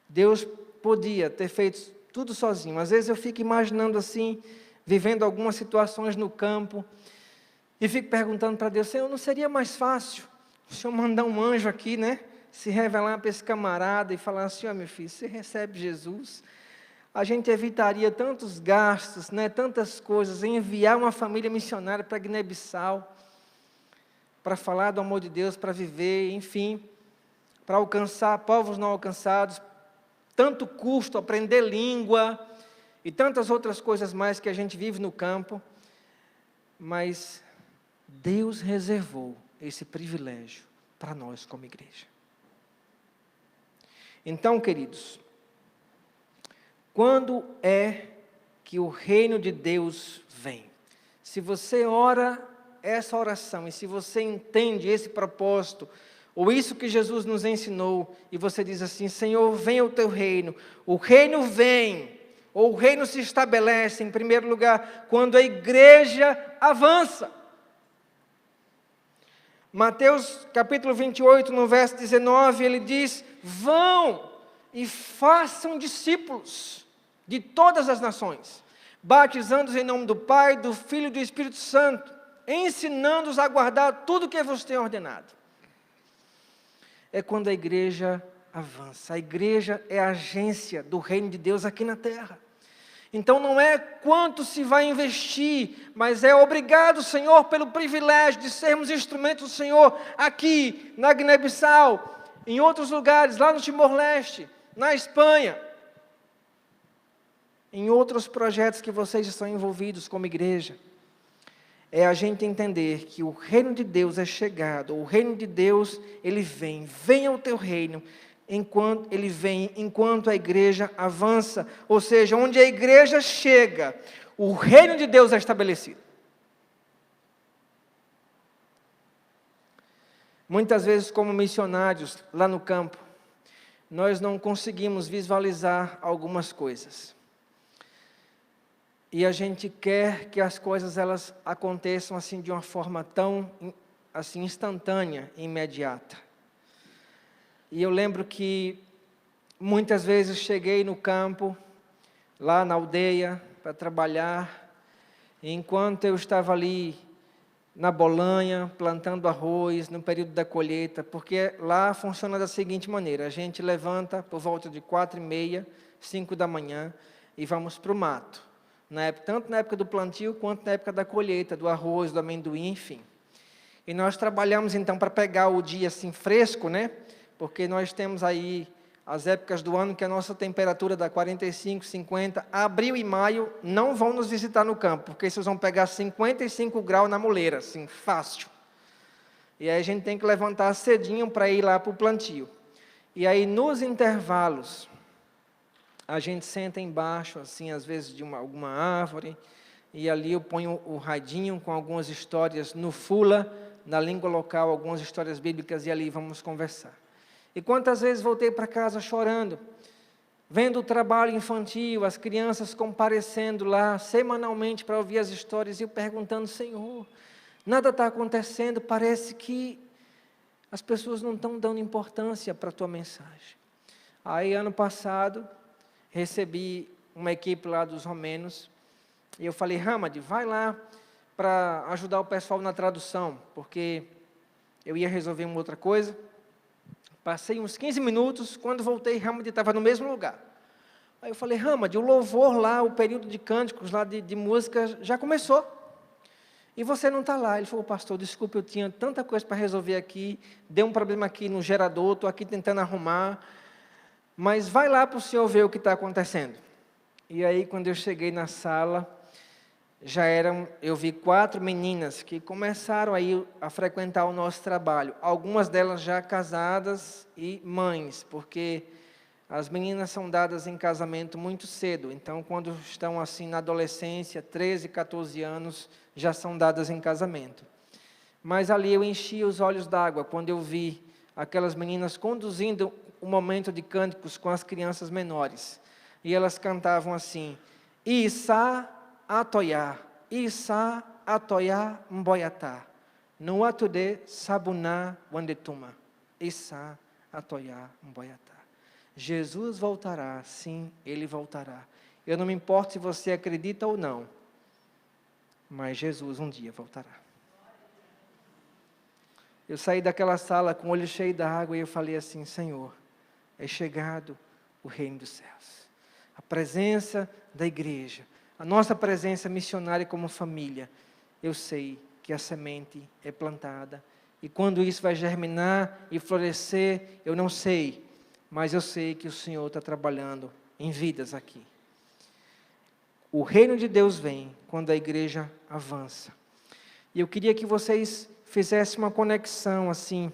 Deus podia ter feito tudo sozinho. Às vezes eu fico imaginando assim, vivendo algumas situações no campo, e fico perguntando para Deus: Senhor, não seria mais fácil o Senhor mandar um anjo aqui, né? Se revelar para esse camarada e falar assim: ó, meu filho, você recebe Jesus, a gente evitaria tantos gastos, né, tantas coisas, em enviar uma família missionária para Guiné-Bissau, para falar do amor de Deus, para viver, enfim, para alcançar povos não alcançados, tanto custo, aprender língua, e tantas outras coisas mais que a gente vive no campo, mas Deus reservou esse privilégio para nós como igreja. Então, queridos, quando é que o reino de Deus vem? Se você ora essa oração, e se você entende esse propósito, ou isso que Jesus nos ensinou, e você diz assim: Senhor, venha o teu reino, o reino vem, ou o reino se estabelece, em primeiro lugar, quando a igreja avança. Mateus capítulo 28, no verso 19, ele diz: vão e façam discípulos de todas as nações, batizando-os em nome do Pai, do Filho e do Espírito Santo, ensinando-os a guardar tudo o que vos tenho ordenado. É quando a igreja avança. A igreja é a agência do reino de Deus aqui na terra. Então não é quanto se vai investir, mas é obrigado, Senhor, pelo privilégio de sermos instrumentos do Senhor aqui na Guiné-Bissau, em outros lugares, lá no Timor-Leste, na Espanha, em outros projetos que vocês estão envolvidos como igreja. É a gente entender que o reino de Deus é chegado, o reino de Deus, ele vem, venha o teu reino, enquanto ele vem, enquanto a igreja avança, ou seja, onde a igreja chega, o reino de Deus é estabelecido. Muitas vezes, como missionários lá no campo, nós não conseguimos visualizar algumas coisas. E a gente quer que as coisas elas aconteçam assim de uma forma tão assim instantânea, imediata. E eu lembro que muitas vezes cheguei no campo, lá na aldeia, para trabalhar, e enquanto eu estava ali na bolanha, plantando arroz, no período da colheita, porque lá funciona da seguinte maneira: a gente levanta por volta de 4h30, 5 da manhã, e vamos para o mato, tanto na época do plantio, quanto na época da colheita, do arroz, do amendoim, enfim. E nós trabalhamos então para pegar o dia assim fresco, né? Porque nós temos aí as épocas do ano que a nossa temperatura dá 45, 50, abril e maio não vão nos visitar no campo, porque vocês vão pegar 55 graus na moleira, assim, fácil. E aí a gente tem que levantar cedinho para ir lá para o plantio. E aí nos intervalos, a gente senta embaixo, assim, às vezes de alguma árvore, e ali eu ponho o radinho com algumas histórias no Fula, na língua local, algumas histórias bíblicas, e ali vamos conversar. E quantas vezes voltei para casa chorando, vendo o trabalho infantil, as crianças comparecendo lá semanalmente para ouvir as histórias, e eu perguntando: Senhor, nada está acontecendo, parece que as pessoas não estão dando importância para a tua mensagem. Aí, ano passado, recebi uma equipe lá dos romenos, e eu falei: Hamad, vai lá para ajudar o pessoal na tradução, porque eu ia resolver uma outra coisa. Passei uns 15 minutos, quando voltei, Hamad estava no mesmo lugar. Aí eu falei: Hamad, o louvor lá, o período de cânticos lá de música já começou. E você não está lá. Ele falou: pastor, desculpe, eu tinha tanta coisa para resolver aqui, deu um problema aqui no gerador, estou aqui tentando arrumar, mas vai lá para o senhor ver o que está acontecendo. E aí, quando eu cheguei na sala, eu vi 4 meninas que começaram aí a frequentar o nosso trabalho. Algumas delas já casadas e mães, porque as meninas são dadas em casamento muito cedo. Então, quando estão assim na adolescência, 13, 14 anos, já são dadas em casamento. Mas ali eu enchi os olhos d'água quando eu vi aquelas meninas conduzindo o momento de cânticos com as crianças menores. E elas cantavam assim: Issa atoyá, Issa atoyá mboiatá, no atude sabuná wandetuma, Issa atoyá mboiatá. Jesus voltará, sim, Ele voltará. Eu não me importo se você acredita ou não, mas Jesus um dia voltará. Eu saí daquela sala com o olho cheio d'água e eu falei assim: Senhor, é chegado o reino dos céus. A presença da igreja, a nossa presença missionária como família, eu sei que a semente é plantada. E quando isso vai germinar e florescer, eu não sei, mas eu sei que o Senhor está trabalhando em vidas aqui. O reino de Deus vem quando a igreja avança. E eu queria que vocês fizessem uma conexão assim.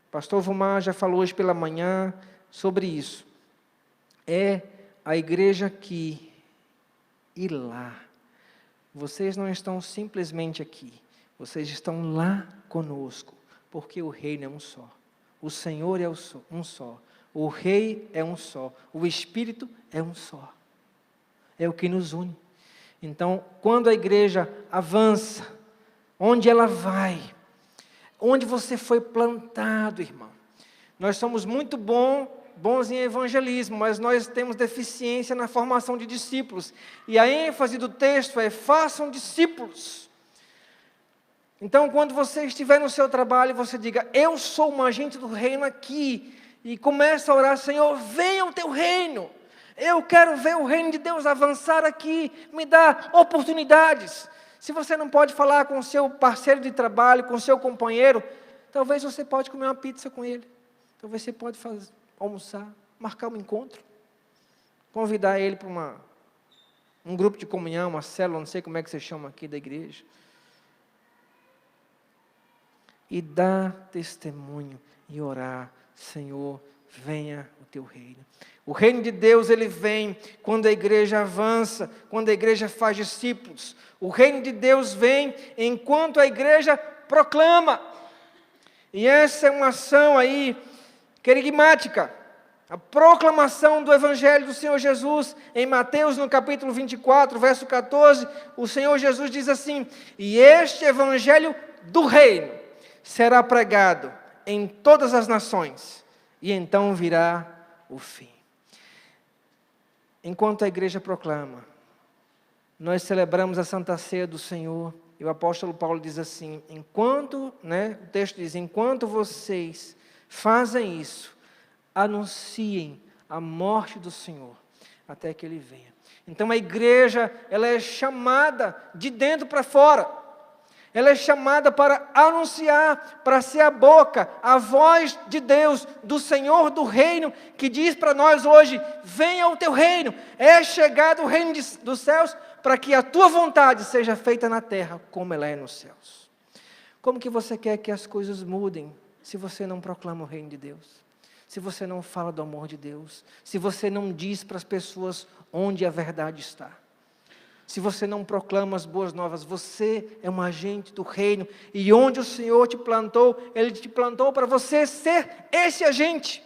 O pastor Vumar já falou hoje pela manhã sobre isso. É a igreja aqui e lá. Vocês não estão simplesmente aqui, vocês estão lá conosco, porque o reino é um só, o Senhor é um só, o Rei é um só, o Espírito é um só, é o que nos une. Então, quando a igreja avança, onde ela vai, onde você foi plantado, irmão, nós somos muito bons em evangelismo, mas nós temos deficiência na formação de discípulos. E a ênfase do texto é: façam discípulos. Então, quando você estiver no seu trabalho, você diga: eu sou um agente do reino aqui. E começa a orar: Senhor, venha o teu reino. Eu quero ver o reino de Deus avançar aqui. Me dá oportunidades. Se você não pode falar com o seu parceiro de trabalho, com o seu companheiro, talvez você pode comer uma pizza com ele. Talvez você pode almoçar, marcar um encontro, convidar ele para um grupo de comunhão, uma célula, não sei como é que você chama aqui da igreja. E dar testemunho e orar: Senhor, venha o teu reino. O reino de Deus, ele vem quando a igreja avança, quando a igreja faz discípulos. O reino de Deus vem enquanto a igreja proclama. E essa é uma ação aí querigmática, a proclamação do Evangelho do Senhor Jesus. Em Mateus, no capítulo 24, verso 14, o Senhor Jesus diz assim: e este Evangelho do reino será pregado em todas as nações, e então virá o fim. Enquanto a igreja proclama, nós celebramos a Santa Ceia do Senhor E o apóstolo Paulo diz assim, o texto diz, enquanto vocês fazem isso, anunciem a morte do Senhor, até que Ele venha. Então a igreja, ela é chamada de dentro para fora. Ela é chamada para anunciar, para ser a boca, a voz de Deus, do Senhor do reino, que diz para nós hoje, venha o teu reino, é chegado o reino dos céus, para que a tua vontade seja feita na terra, como ela é nos céus. Como que você quer que as coisas mudem, se você não proclama o reino de Deus? Se você não fala do amor de Deus? Se você não diz para as pessoas onde a verdade está? Se você não proclama as boas novas, você é um agente do reino, e onde o Senhor te plantou, Ele te plantou para você ser esse agente.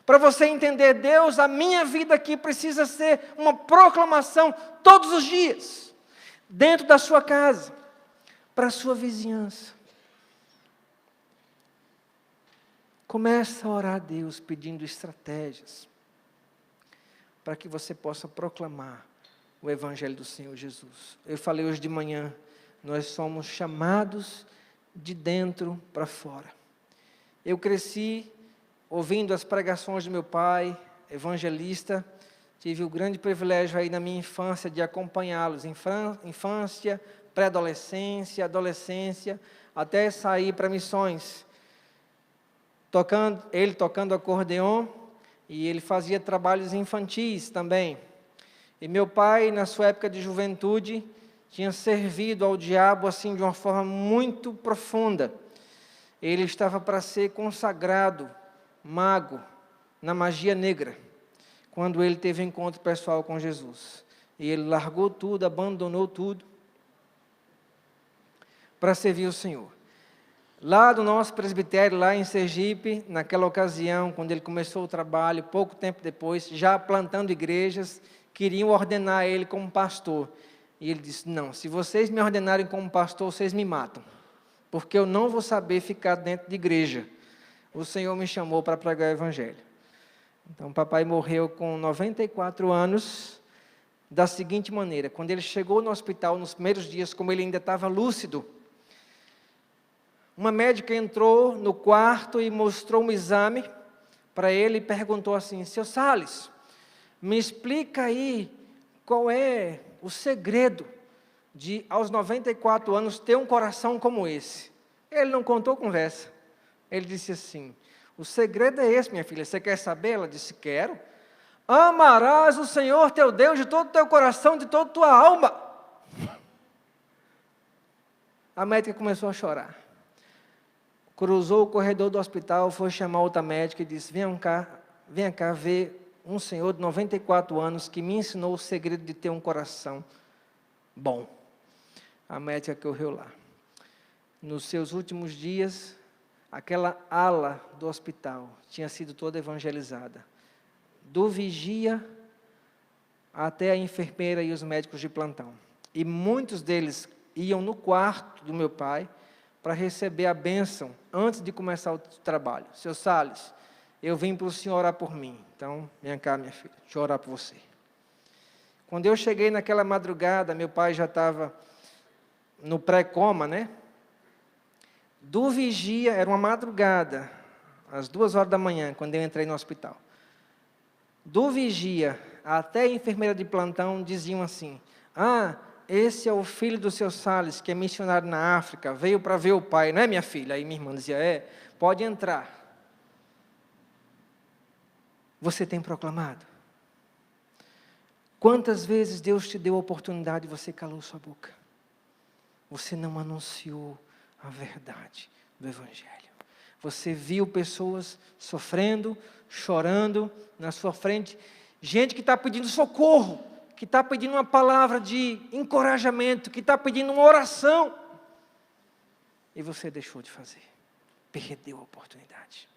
Para você entender, Deus, a minha vida aqui precisa ser uma proclamação todos os dias, dentro da sua casa, para a sua vizinhança. Começa a orar a Deus pedindo estratégias, para que você possa proclamar o Evangelho do Senhor Jesus. Eu falei hoje de manhã, nós somos chamados de dentro para fora. Eu cresci ouvindo as pregações de meu pai, evangelista, tive o grande privilégio aí na minha infância de acompanhá-los, infância, pré-adolescência, adolescência, até sair para missões. Ele tocando acordeon, e ele fazia trabalhos infantis também. E meu pai, na sua época de juventude, tinha servido ao diabo assim de uma forma muito profunda. Ele estava para ser consagrado mago na magia negra, quando ele teve um encontro pessoal com Jesus. E ele largou tudo, abandonou tudo, para servir o Senhor. Lá do nosso presbitério, lá em Sergipe, naquela ocasião, quando ele começou o trabalho, pouco tempo depois, já plantando igrejas, queriam ordenar ele como pastor. E ele disse, não, se vocês me ordenarem como pastor, vocês me matam, porque eu não vou saber ficar dentro de igreja. O Senhor me chamou para pregar o Evangelho. Então, papai morreu com 94 anos, da seguinte maneira, quando ele chegou no hospital, nos primeiros dias, como ele ainda estava lúcido, uma médica entrou no quarto e mostrou um exame para ele e perguntou assim, seu Salles, me explica aí qual é o segredo de, aos 94 anos, ter um coração como esse. Ele não contou conversa. Ele disse assim, o segredo é esse, minha filha, você quer saber? Ela disse, quero. Amarás o Senhor teu Deus de todo o teu coração, de toda a tua alma. A médica começou a chorar. Cruzou o corredor do hospital, foi chamar outra médica e disse, venha cá ver um senhor de 94 anos que me ensinou o segredo de ter um coração bom. A médica correu lá. Nos seus últimos dias, aquela ala do hospital tinha sido toda evangelizada. Do vigia até a enfermeira e os médicos de plantão. E muitos deles iam no quarto do meu pai para receber a bênção antes de começar o trabalho. Seu Salles, eu vim para o senhor orar por mim. Então, vem cá, minha filha, deixa eu orar por você. Quando eu cheguei naquela madrugada, meu pai já estava no pré-coma, né? Do vigia, era uma madrugada, às 2h da manhã, quando eu entrei no hospital. Do vigia até a enfermeira de plantão diziam assim, esse é o filho do seu Salles, que é missionário na África, veio para ver o pai, não é, minha filha? Aí minha irmã dizia, pode entrar. Você tem proclamado? Quantas vezes Deus te deu a oportunidade e você calou sua boca? Você não anunciou a verdade do Evangelho. Você viu pessoas sofrendo, chorando na sua frente, gente que está pedindo socorro, que está pedindo uma palavra de encorajamento, que está pedindo uma oração, e você deixou de fazer, perdeu a oportunidade.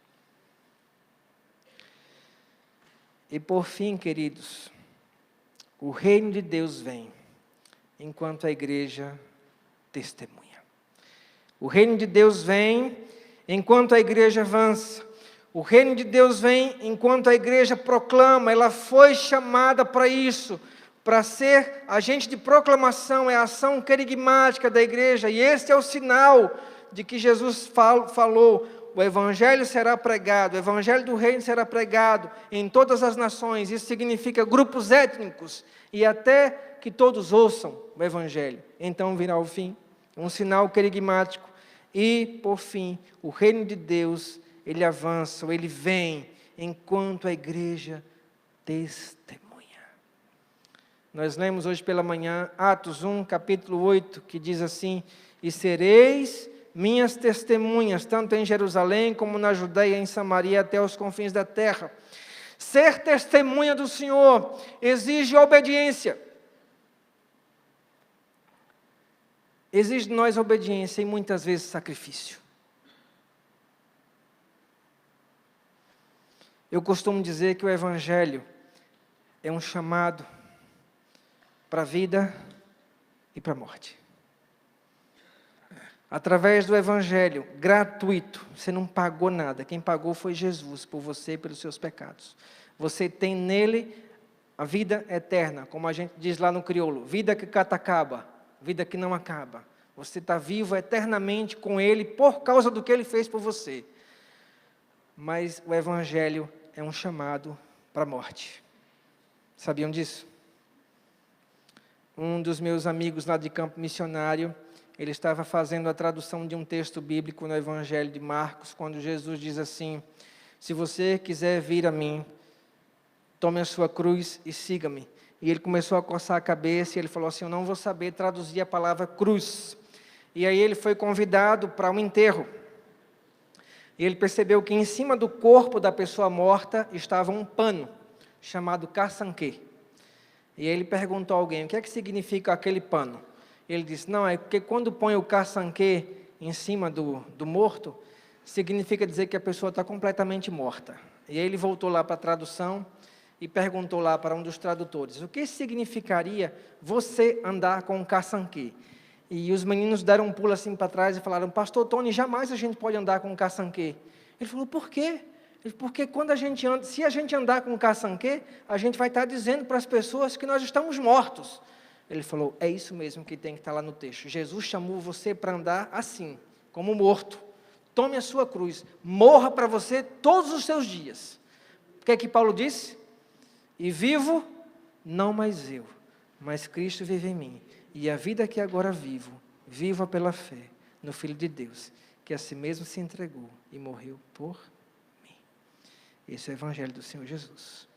E por fim, queridos, o reino de Deus vem, enquanto a igreja testemunha. O reino de Deus vem, enquanto a igreja avança. O reino de Deus vem, enquanto a igreja proclama, ela foi chamada para isso, para ser agente de proclamação, é a ação querigmática da igreja, e este é o sinal de que Jesus falou: o Evangelho será pregado, o Evangelho do Reino será pregado em todas as nações. Isso significa grupos étnicos, e até que todos ouçam o Evangelho. Então virá o fim, um sinal querigmático. E, por fim, o reino de Deus, ele avança, ou ele vem, enquanto a igreja testemunha. Nós lemos hoje pela manhã, Atos 1, capítulo 8, que diz assim: e sereis minhas testemunhas, tanto em Jerusalém, como na Judeia, em Samaria, até os confins da terra. Ser testemunha do Senhor exige obediência. Exige de nós obediência e muitas vezes sacrifício. Eu costumo dizer que o Evangelho é um chamado para a vida e para a morte. Através do Evangelho gratuito, você não pagou nada. Quem pagou foi Jesus, por você e pelos seus pecados. Você tem nele a vida eterna, como a gente diz lá no crioulo: vida que catacaba, vida que não acaba. Você está vivo eternamente com ele por causa do que ele fez por você. Mas o Evangelho é um chamado para a morte. Sabiam disso? Um dos meus amigos lá de campo missionário, ele estava fazendo a tradução de um texto bíblico no Evangelho de Marcos, quando Jesus diz assim: se você quiser vir a mim, tome a sua cruz e siga-me. E ele começou a coçar a cabeça e ele falou assim: eu não vou saber traduzir a palavra cruz. E aí ele foi convidado para um enterro. E ele percebeu que em cima do corpo da pessoa morta estava um pano, chamado caçanquê. E aí ele perguntou a alguém: o que é que significa aquele pano? Ele disse: não, é porque quando põe o caçanquê em cima do morto, significa dizer que a pessoa está completamente morta. E aí ele voltou lá para a tradução e perguntou lá para um dos tradutores: o que significaria você andar com um caçanquê? E os meninos deram um pulo assim para trás e falaram: pastor Tony, jamais a gente pode andar com um caçanquê. Ele falou: por quê? Porque quando a gente anda, se a gente andar com um caçanquê, a gente vai estar dizendo para as pessoas que nós estamos mortos. Ele falou: é isso mesmo que tem que estar lá no texto. Jesus chamou você para andar assim, como morto. Tome a sua cruz, morra para você todos os seus dias. O que é que Paulo disse? E vivo, não mais eu, mas Cristo vive em mim. E a vida que agora vivo, viva pela fé no Filho de Deus, que a si mesmo se entregou e morreu por mim. Esse é o Evangelho do Senhor Jesus.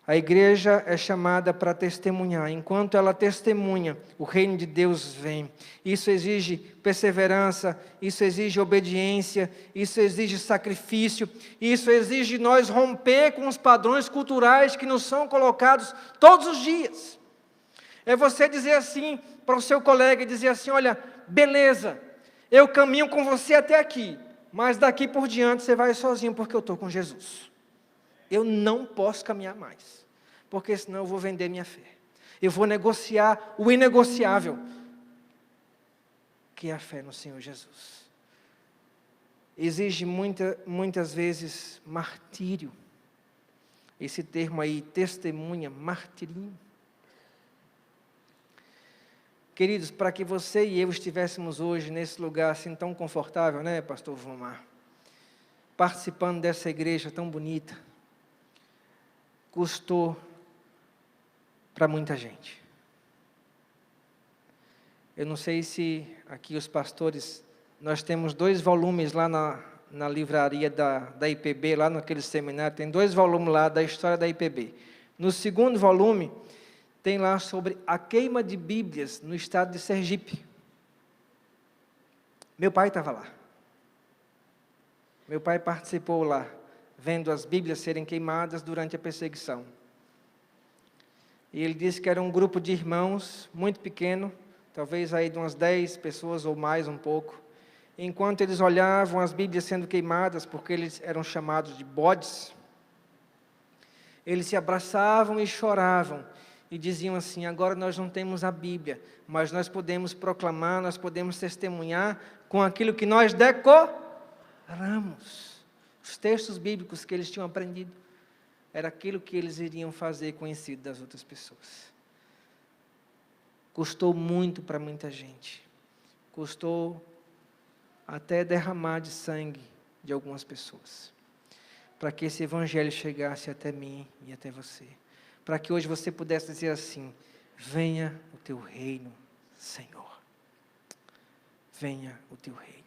A igreja é chamada para testemunhar. Enquanto ela testemunha, o reino de Deus vem. Isso exige perseverança, isso exige obediência, isso exige sacrifício, isso exige nós romper com os padrões culturais que nos são colocados todos os dias. É você dizer assim para o seu colega, dizer assim: olha, beleza, eu caminho com você até aqui, mas daqui por diante você vai sozinho, porque eu estou com Jesus. Eu não posso caminhar mais, porque senão eu vou vender minha fé. Eu vou negociar o inegociável, que é a fé no Senhor Jesus. Exige muitas vezes martírio. Esse termo aí, testemunha, martirinho. Queridos, para que você e eu estivéssemos hoje nesse lugar assim tão confortável, né, pastor Vomar? Participando dessa igreja tão bonita, custou para muita gente. Eu não sei se aqui os pastores, nós temos 2 volumes lá na livraria da IPB, lá naquele seminário, tem 2 volumes lá da história da IPB. No 2º volume, tem lá sobre a queima de Bíblias no estado de Sergipe. Meu pai estava lá. Meu pai participou lá, vendo as Bíblias serem queimadas durante a perseguição. E ele disse que era um grupo de irmãos, muito pequeno, talvez aí de umas 10 pessoas ou mais um pouco. Enquanto eles olhavam as Bíblias sendo queimadas, porque eles eram chamados de bodes, eles se abraçavam e choravam. E diziam assim: agora nós não temos a Bíblia, mas nós podemos proclamar, nós podemos testemunhar com aquilo que nós decoramos. Os textos bíblicos que eles tinham aprendido. era aquilo que eles iriam fazer conhecido das outras pessoas. Custou muito para muita gente. Custou até derramar de sangue de algumas pessoas, para que esse evangelho chegasse até mim e até você, para que hoje você pudesse dizer assim: venha o teu reino, Senhor, venha o teu reino.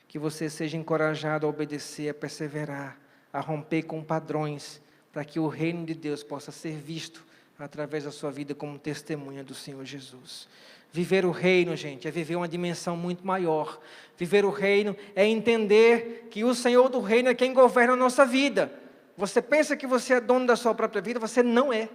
Que você seja encorajado a obedecer, a perseverar, a romper com padrões, para que o reino de Deus possa ser visto através da sua vida como testemunha do Senhor Jesus. Viver o reino, gente, é viver uma dimensão muito maior. Viver o reino é entender que o Senhor do reino é quem governa a nossa vida. Você pensa que você é dono da sua própria vida, você não é.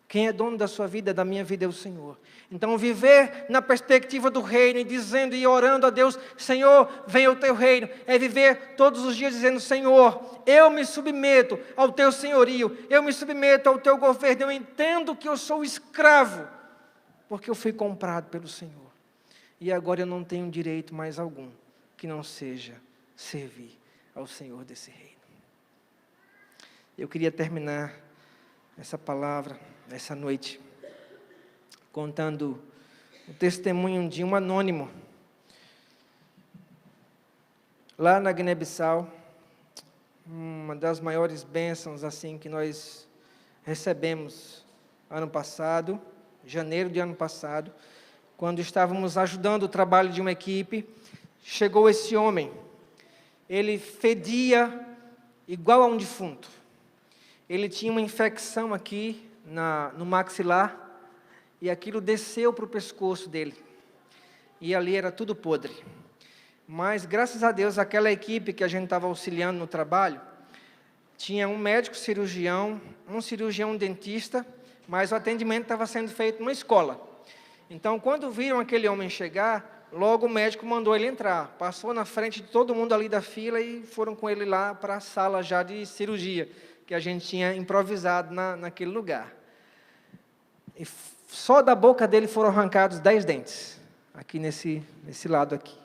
Quem é dono da sua vida, da minha vida, é o Senhor. Então, viver na perspectiva do reino e dizendo e orando a Deus: Senhor, venha o teu reino, é viver todos os dias dizendo: Senhor, eu me submeto ao teu senhorio, eu me submeto ao teu governo, eu entendo que eu sou escravo, porque eu fui comprado pelo Senhor. E agora eu não tenho direito mais algum que não seja servir ao Senhor desse reino. Eu queria terminar essa palavra, essa noite, contando o testemunho de um anônimo, lá na Guiné-Bissau, uma das maiores bênçãos assim que nós recebemos ano passado, janeiro de ano passado, quando estávamos ajudando o trabalho de uma equipe, chegou esse homem. Ele fedia igual a um defunto. Ele tinha uma infecção aqui no maxilar, e aquilo desceu para o pescoço dele, e ali era tudo podre. Mas graças a Deus, aquela equipe que a gente estava auxiliando no trabalho, tinha um médico cirurgião, um cirurgião dentista, mas o atendimento estava sendo feito numa escola. Então, quando viram aquele homem chegar, logo o médico mandou ele entrar, passou na frente de todo mundo ali da fila, e foram com ele lá para a sala já de cirurgia, que a gente tinha improvisado naquele lugar. E só da boca dele foram arrancados 10 dentes, aqui nesse lado aqui.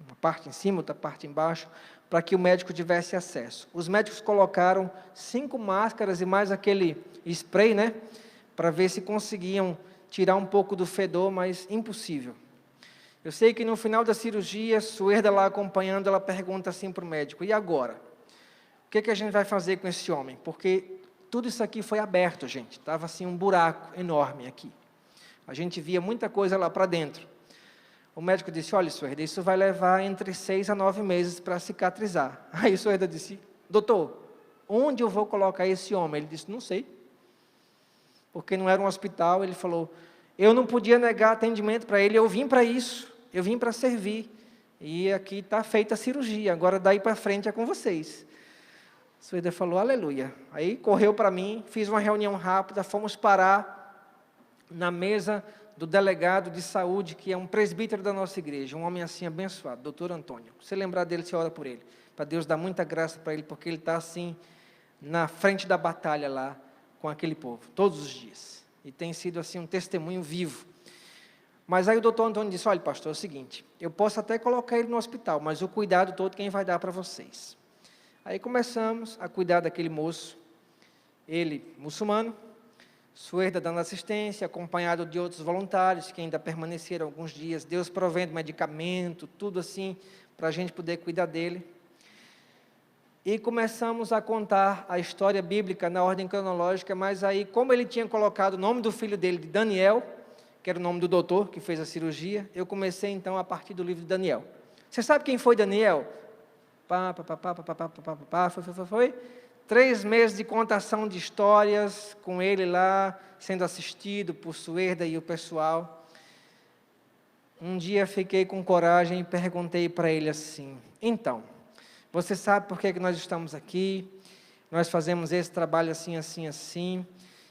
Uma parte em cima, outra parte embaixo, para que o médico tivesse acesso. Os médicos colocaram 5 máscaras e mais aquele spray, né, para ver se conseguiam tirar um pouco do fedor, mas impossível. Eu sei que no final da cirurgia, Suerda lá acompanhando, ela pergunta assim para o médico: e agora? O que a gente vai fazer com esse homem? Porque tudo isso aqui foi aberto, gente. Estava assim um buraco enorme aqui. A gente via muita coisa lá para dentro. O médico disse: olha, Suerda, isso vai levar entre 6 a 9 meses para cicatrizar. Aí Suerda disse: doutor, onde eu vou colocar esse homem? Ele disse: não sei. Porque não era um hospital. Ele falou: eu não podia negar atendimento para ele, eu vim para isso, eu vim para servir. E aqui está feita a cirurgia, agora daí para frente é com vocês. Suerda falou: aleluia. Aí correu para mim, fiz uma reunião rápida, fomos parar na mesa do delegado de saúde, que é um presbítero da nossa igreja, um homem assim abençoado, doutor Antônio. Se você lembrar dele, você ora por ele, para Deus dar muita graça para ele, porque ele está assim, na frente da batalha lá, com aquele povo, todos os dias. E tem sido assim um testemunho vivo. Mas aí o doutor Antônio disse: olha, pastor, é o seguinte, eu posso até colocar ele no hospital, mas o cuidado todo quem vai dar para vocês. Aí começamos a cuidar daquele moço, ele muçulmano, Suerda dando assistência, acompanhado de outros voluntários que ainda permaneceram alguns dias, Deus provendo medicamento, tudo assim, para a gente poder cuidar dele. E começamos a contar a história bíblica na ordem cronológica, mas aí, como ele tinha colocado o nome do filho dele de Daniel, que era o nome do doutor que fez a cirurgia, eu comecei então a partir do livro de Daniel. Você sabe quem foi Daniel? Foi 3 meses de contação de histórias, com ele lá, sendo assistido por Suerda e o pessoal. Um dia fiquei com coragem e perguntei para ele assim: então, você sabe por que nós estamos aqui? Nós fazemos esse trabalho assim, assim, assim.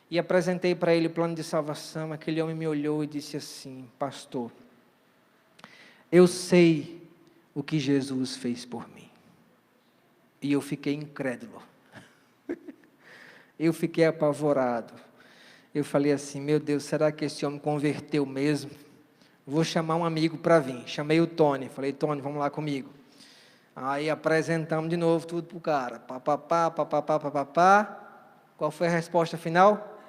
E apresentei para ele o plano de salvação. Aquele homem me olhou e disse assim: pastor, eu sei o que Jesus fez por mim. E eu fiquei incrédulo. Eu fiquei apavorado. Eu falei assim: meu Deus, será que esse homem converteu mesmo? Vou chamar um amigo para vir. Chamei o Tony. Falei: Tony, vamos lá comigo. Aí apresentamos de novo tudo para o cara. Papapá, papapá, papapá. Qual foi a resposta final?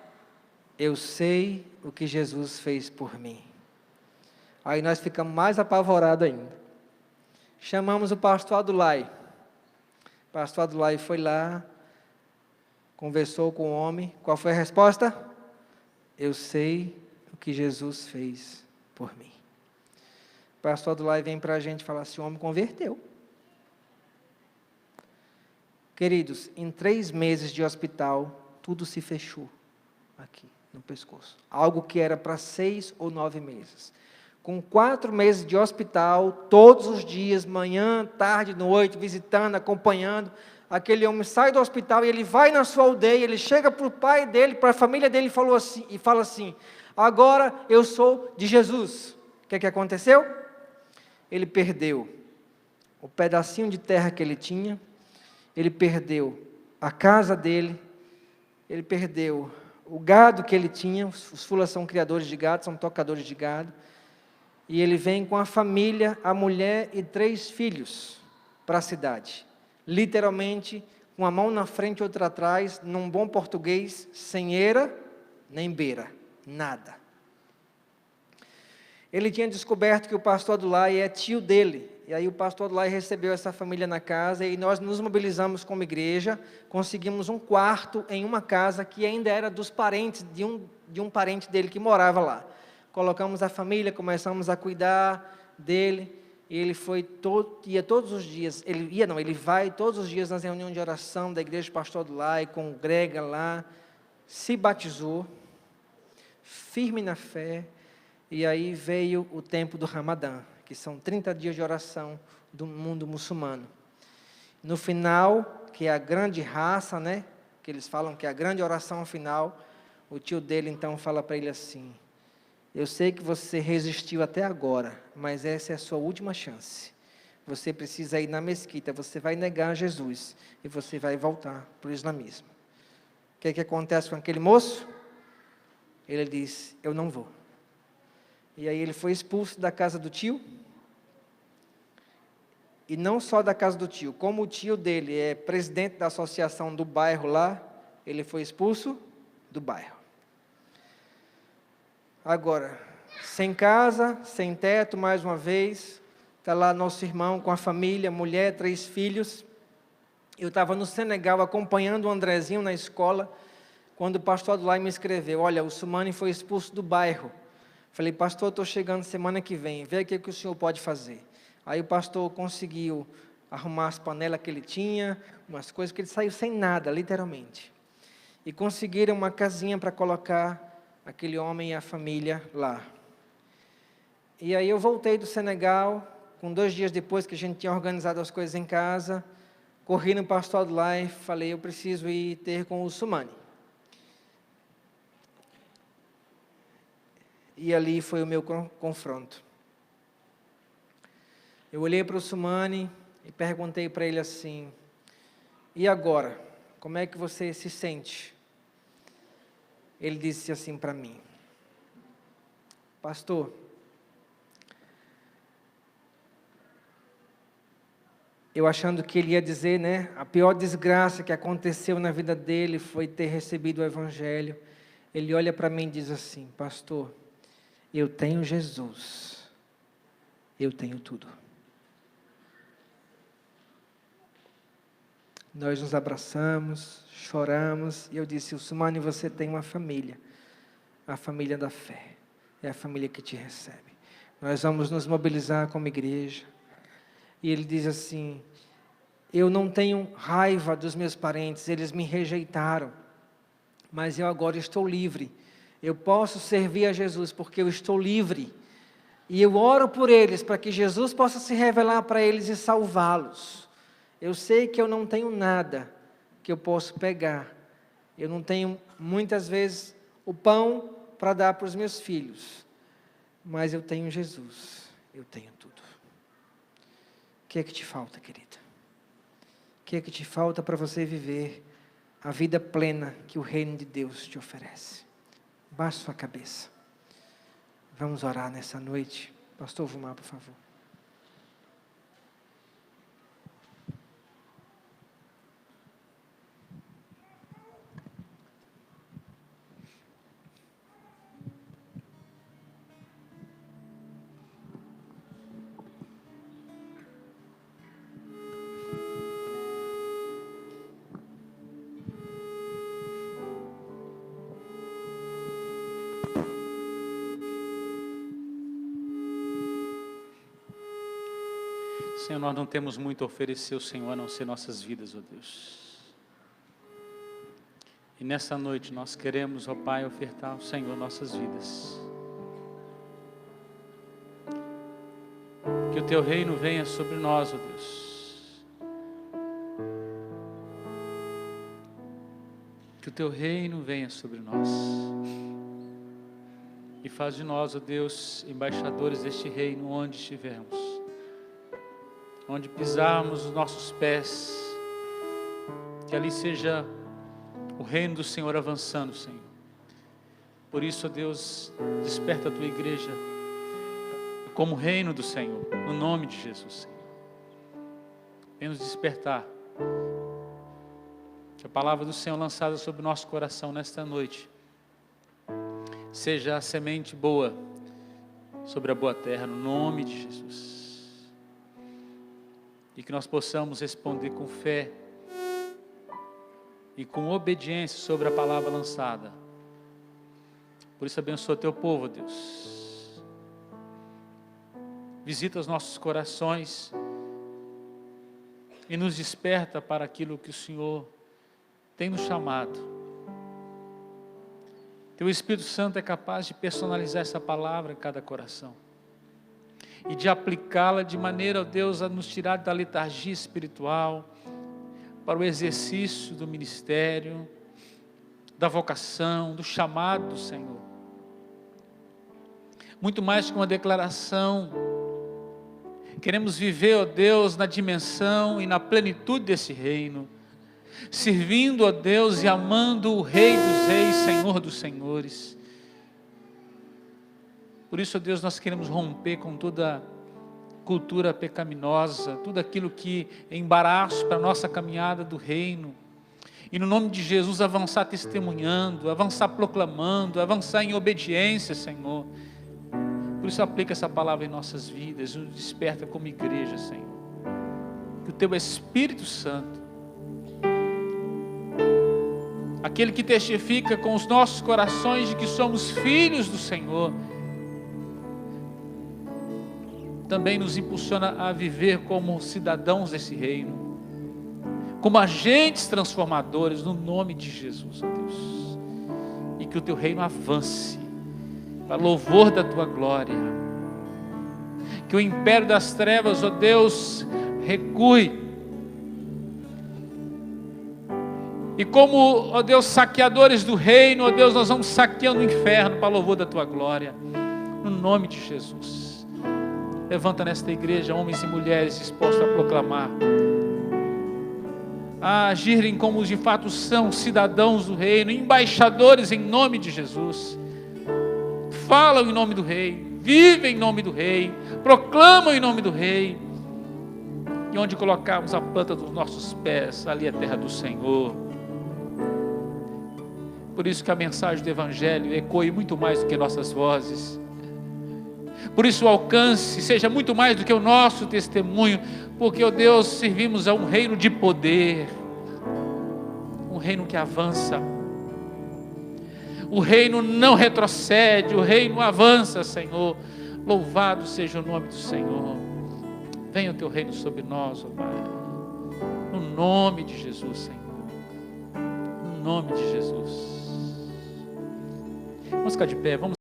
Eu sei o que Jesus fez por mim. Aí nós ficamos mais apavorados ainda. Chamamos o pastor Adulai. O pastor Adulai foi lá, conversou com o homem. Qual foi a resposta? Eu sei o que Jesus fez por mim. O pastor Adulai vem para a gente falar assim, o homem converteu. Queridos, em 3 meses de hospital, tudo se fechou aqui no pescoço. Algo que era para 6 ou 9 meses. Com 4 meses de hospital, todos os dias, manhã, tarde, noite, visitando, acompanhando, aquele homem sai do hospital e ele vai na sua aldeia, ele chega para o pai dele, para a família dele e fala assim, agora eu sou de Jesus. O que aconteceu? Ele perdeu o pedacinho de terra que ele tinha, ele perdeu a casa dele, ele perdeu o gado que ele tinha, os fulas são criadores de gado, são tocadores de gado, e ele vem com a família, a mulher e 3 filhos para a cidade, literalmente, com a mão na frente e outra atrás, num bom português, sem eira, nem beira, nada. Ele tinha descoberto que o pastor Adulai é tio dele, e aí o pastor Adulai recebeu essa família na casa, e nós nos mobilizamos como igreja, conseguimos um quarto em uma casa que ainda era dos parentes, de um parente dele que morava lá. Colocamos a família, começamos a cuidar dele, e ele ia todos os dias, ele vai todos os dias nas reuniões de oração da igreja do pastor Adulai, congrega lá, se batizou, firme na fé, e aí veio o tempo do Ramadã, que são 30 dias de oração do mundo muçulmano. No final, que é a grande raça, né, que eles falam que é a grande oração final, o tio dele então fala para ele assim, eu sei que você resistiu até agora, mas essa é a sua última chance. Você precisa ir na mesquita, você vai negar Jesus, e você vai voltar para o islamismo. O que acontece com aquele moço? Ele diz, eu não vou. E aí ele foi expulso da casa do tio, e não só da casa do tio, como o tio dele é presidente da associação do bairro lá, ele foi expulso do bairro. Agora, sem casa, sem teto, mais uma vez, está lá nosso irmão com a família, mulher, 3 filhos. Eu estava no Senegal acompanhando o Andrezinho na escola, quando o pastor Adulai me escreveu, olha, o Sumani foi expulso do bairro. Falei, pastor, estou chegando semana que vem, vê o que o senhor pode fazer. Aí o pastor conseguiu arrumar as panelas que ele tinha, umas coisas que ele saiu sem nada, literalmente. E conseguiram uma casinha para colocar aquele homem e a família lá. E aí eu voltei do Senegal, com 2 dias depois que a gente tinha organizado as coisas em casa, corri no pastor Adulai, falei, eu preciso ir ter com o Sumani. E ali foi o meu confronto. Eu olhei para o Sumani e perguntei para ele assim, e agora? Como é que você se sente? Ele disse assim para mim, pastor, eu achando que ele ia dizer, né, a pior desgraça que aconteceu na vida dele foi ter recebido o Evangelho. Ele olha para mim e diz assim, pastor, eu tenho Jesus, eu tenho tudo. Nós nos abraçamos, choramos, e eu disse, Sumani, você tem uma família, a família da fé, é a família que te recebe. Nós vamos nos mobilizar como igreja. E ele diz assim, eu não tenho raiva dos meus parentes, eles me rejeitaram, mas eu agora estou livre, eu posso servir a Jesus porque eu estou livre, e eu oro por eles para que Jesus possa se revelar para eles e salvá-los. Eu sei que eu não tenho nada que eu possa pegar, eu não tenho muitas vezes o pão para dar para os meus filhos, mas eu tenho Jesus, eu tenho tudo. O que é que te falta, querida? O que é que te falta para você viver a vida plena que o reino de Deus te oferece? Baixe sua cabeça. Vamos orar nessa noite. Pastor Vumar, por favor. Senhor, nós não temos muito a oferecer ao Senhor, a não ser nossas vidas, ó Deus. E nessa noite nós queremos, ó Pai, ofertar ao Senhor nossas vidas. Que o Teu reino venha sobre nós, ó Deus. Que o Teu reino venha sobre nós. E faz de nós, ó Deus, embaixadores deste reino onde estivermos. Onde pisarmos os nossos pés, que ali seja o reino do Senhor avançando, Senhor. Por isso, ó Deus, desperta a Tua igreja como reino do Senhor, no nome de Jesus, Senhor. Vem nos despertar. Que a palavra do Senhor lançada sobre o nosso coração nesta noite seja a semente boa sobre a boa terra, no nome de Jesus. E que nós possamos responder com fé e com obediência sobre a palavra lançada. Por isso abençoa Teu povo, Deus. Visita os nossos corações e nos desperta para aquilo que o Senhor tem nos chamado. Teu Espírito Santo é capaz de personalizar essa palavra em cada coração e de aplicá-la de maneira, ó Deus, a nos tirar da letargia espiritual, para o exercício do ministério, da vocação, do chamado do Senhor. Muito mais que uma declaração, queremos viver, ó Deus, na dimensão e na plenitude desse reino, servindo, ó Deus, e amando o Rei dos Reis, Senhor dos Senhores. Por isso, ó Deus, nós queremos romper com toda cultura pecaminosa, tudo aquilo que é embaraço para a nossa caminhada do reino. E no nome de Jesus, avançar testemunhando, avançar proclamando, avançar em obediência, Senhor. Por isso, aplica essa palavra em nossas vidas, nos desperta como igreja, Senhor. Que o Teu Espírito Santo, aquele que testifica com os nossos corações de que somos filhos do Senhor, também nos impulsiona a viver como cidadãos desse reino, como agentes transformadores, no nome de Jesus, ó Deus. E que o Teu reino avance, para louvor da Tua glória. Que o império das trevas, ó Deus, recue. E como, ó Deus, saqueadores do reino, ó Deus, nós vamos saqueando o inferno para louvor da Tua glória, no nome de Jesus. Levanta nesta igreja homens e mulheres dispostos a proclamar, a agirem como de fato são cidadãos do reino, embaixadores em nome de Jesus. Falam em nome do Rei, vivem em nome do Rei, proclamam em nome do Rei. E onde colocarmos a planta dos nossos pés, ali é a terra do Senhor. Por isso que a mensagem do Evangelho ecoe muito mais do que nossas vozes. Por isso o alcance seja muito mais do que o nosso testemunho, porque, ó Deus, servimos a um reino de poder, um reino que avança. O reino não retrocede, o reino avança, Senhor. Louvado seja o nome do Senhor. Venha o Teu reino sobre nós, ó Pai. No nome de Jesus, Senhor. No nome de Jesus. Vamos ficar de pé, vamos.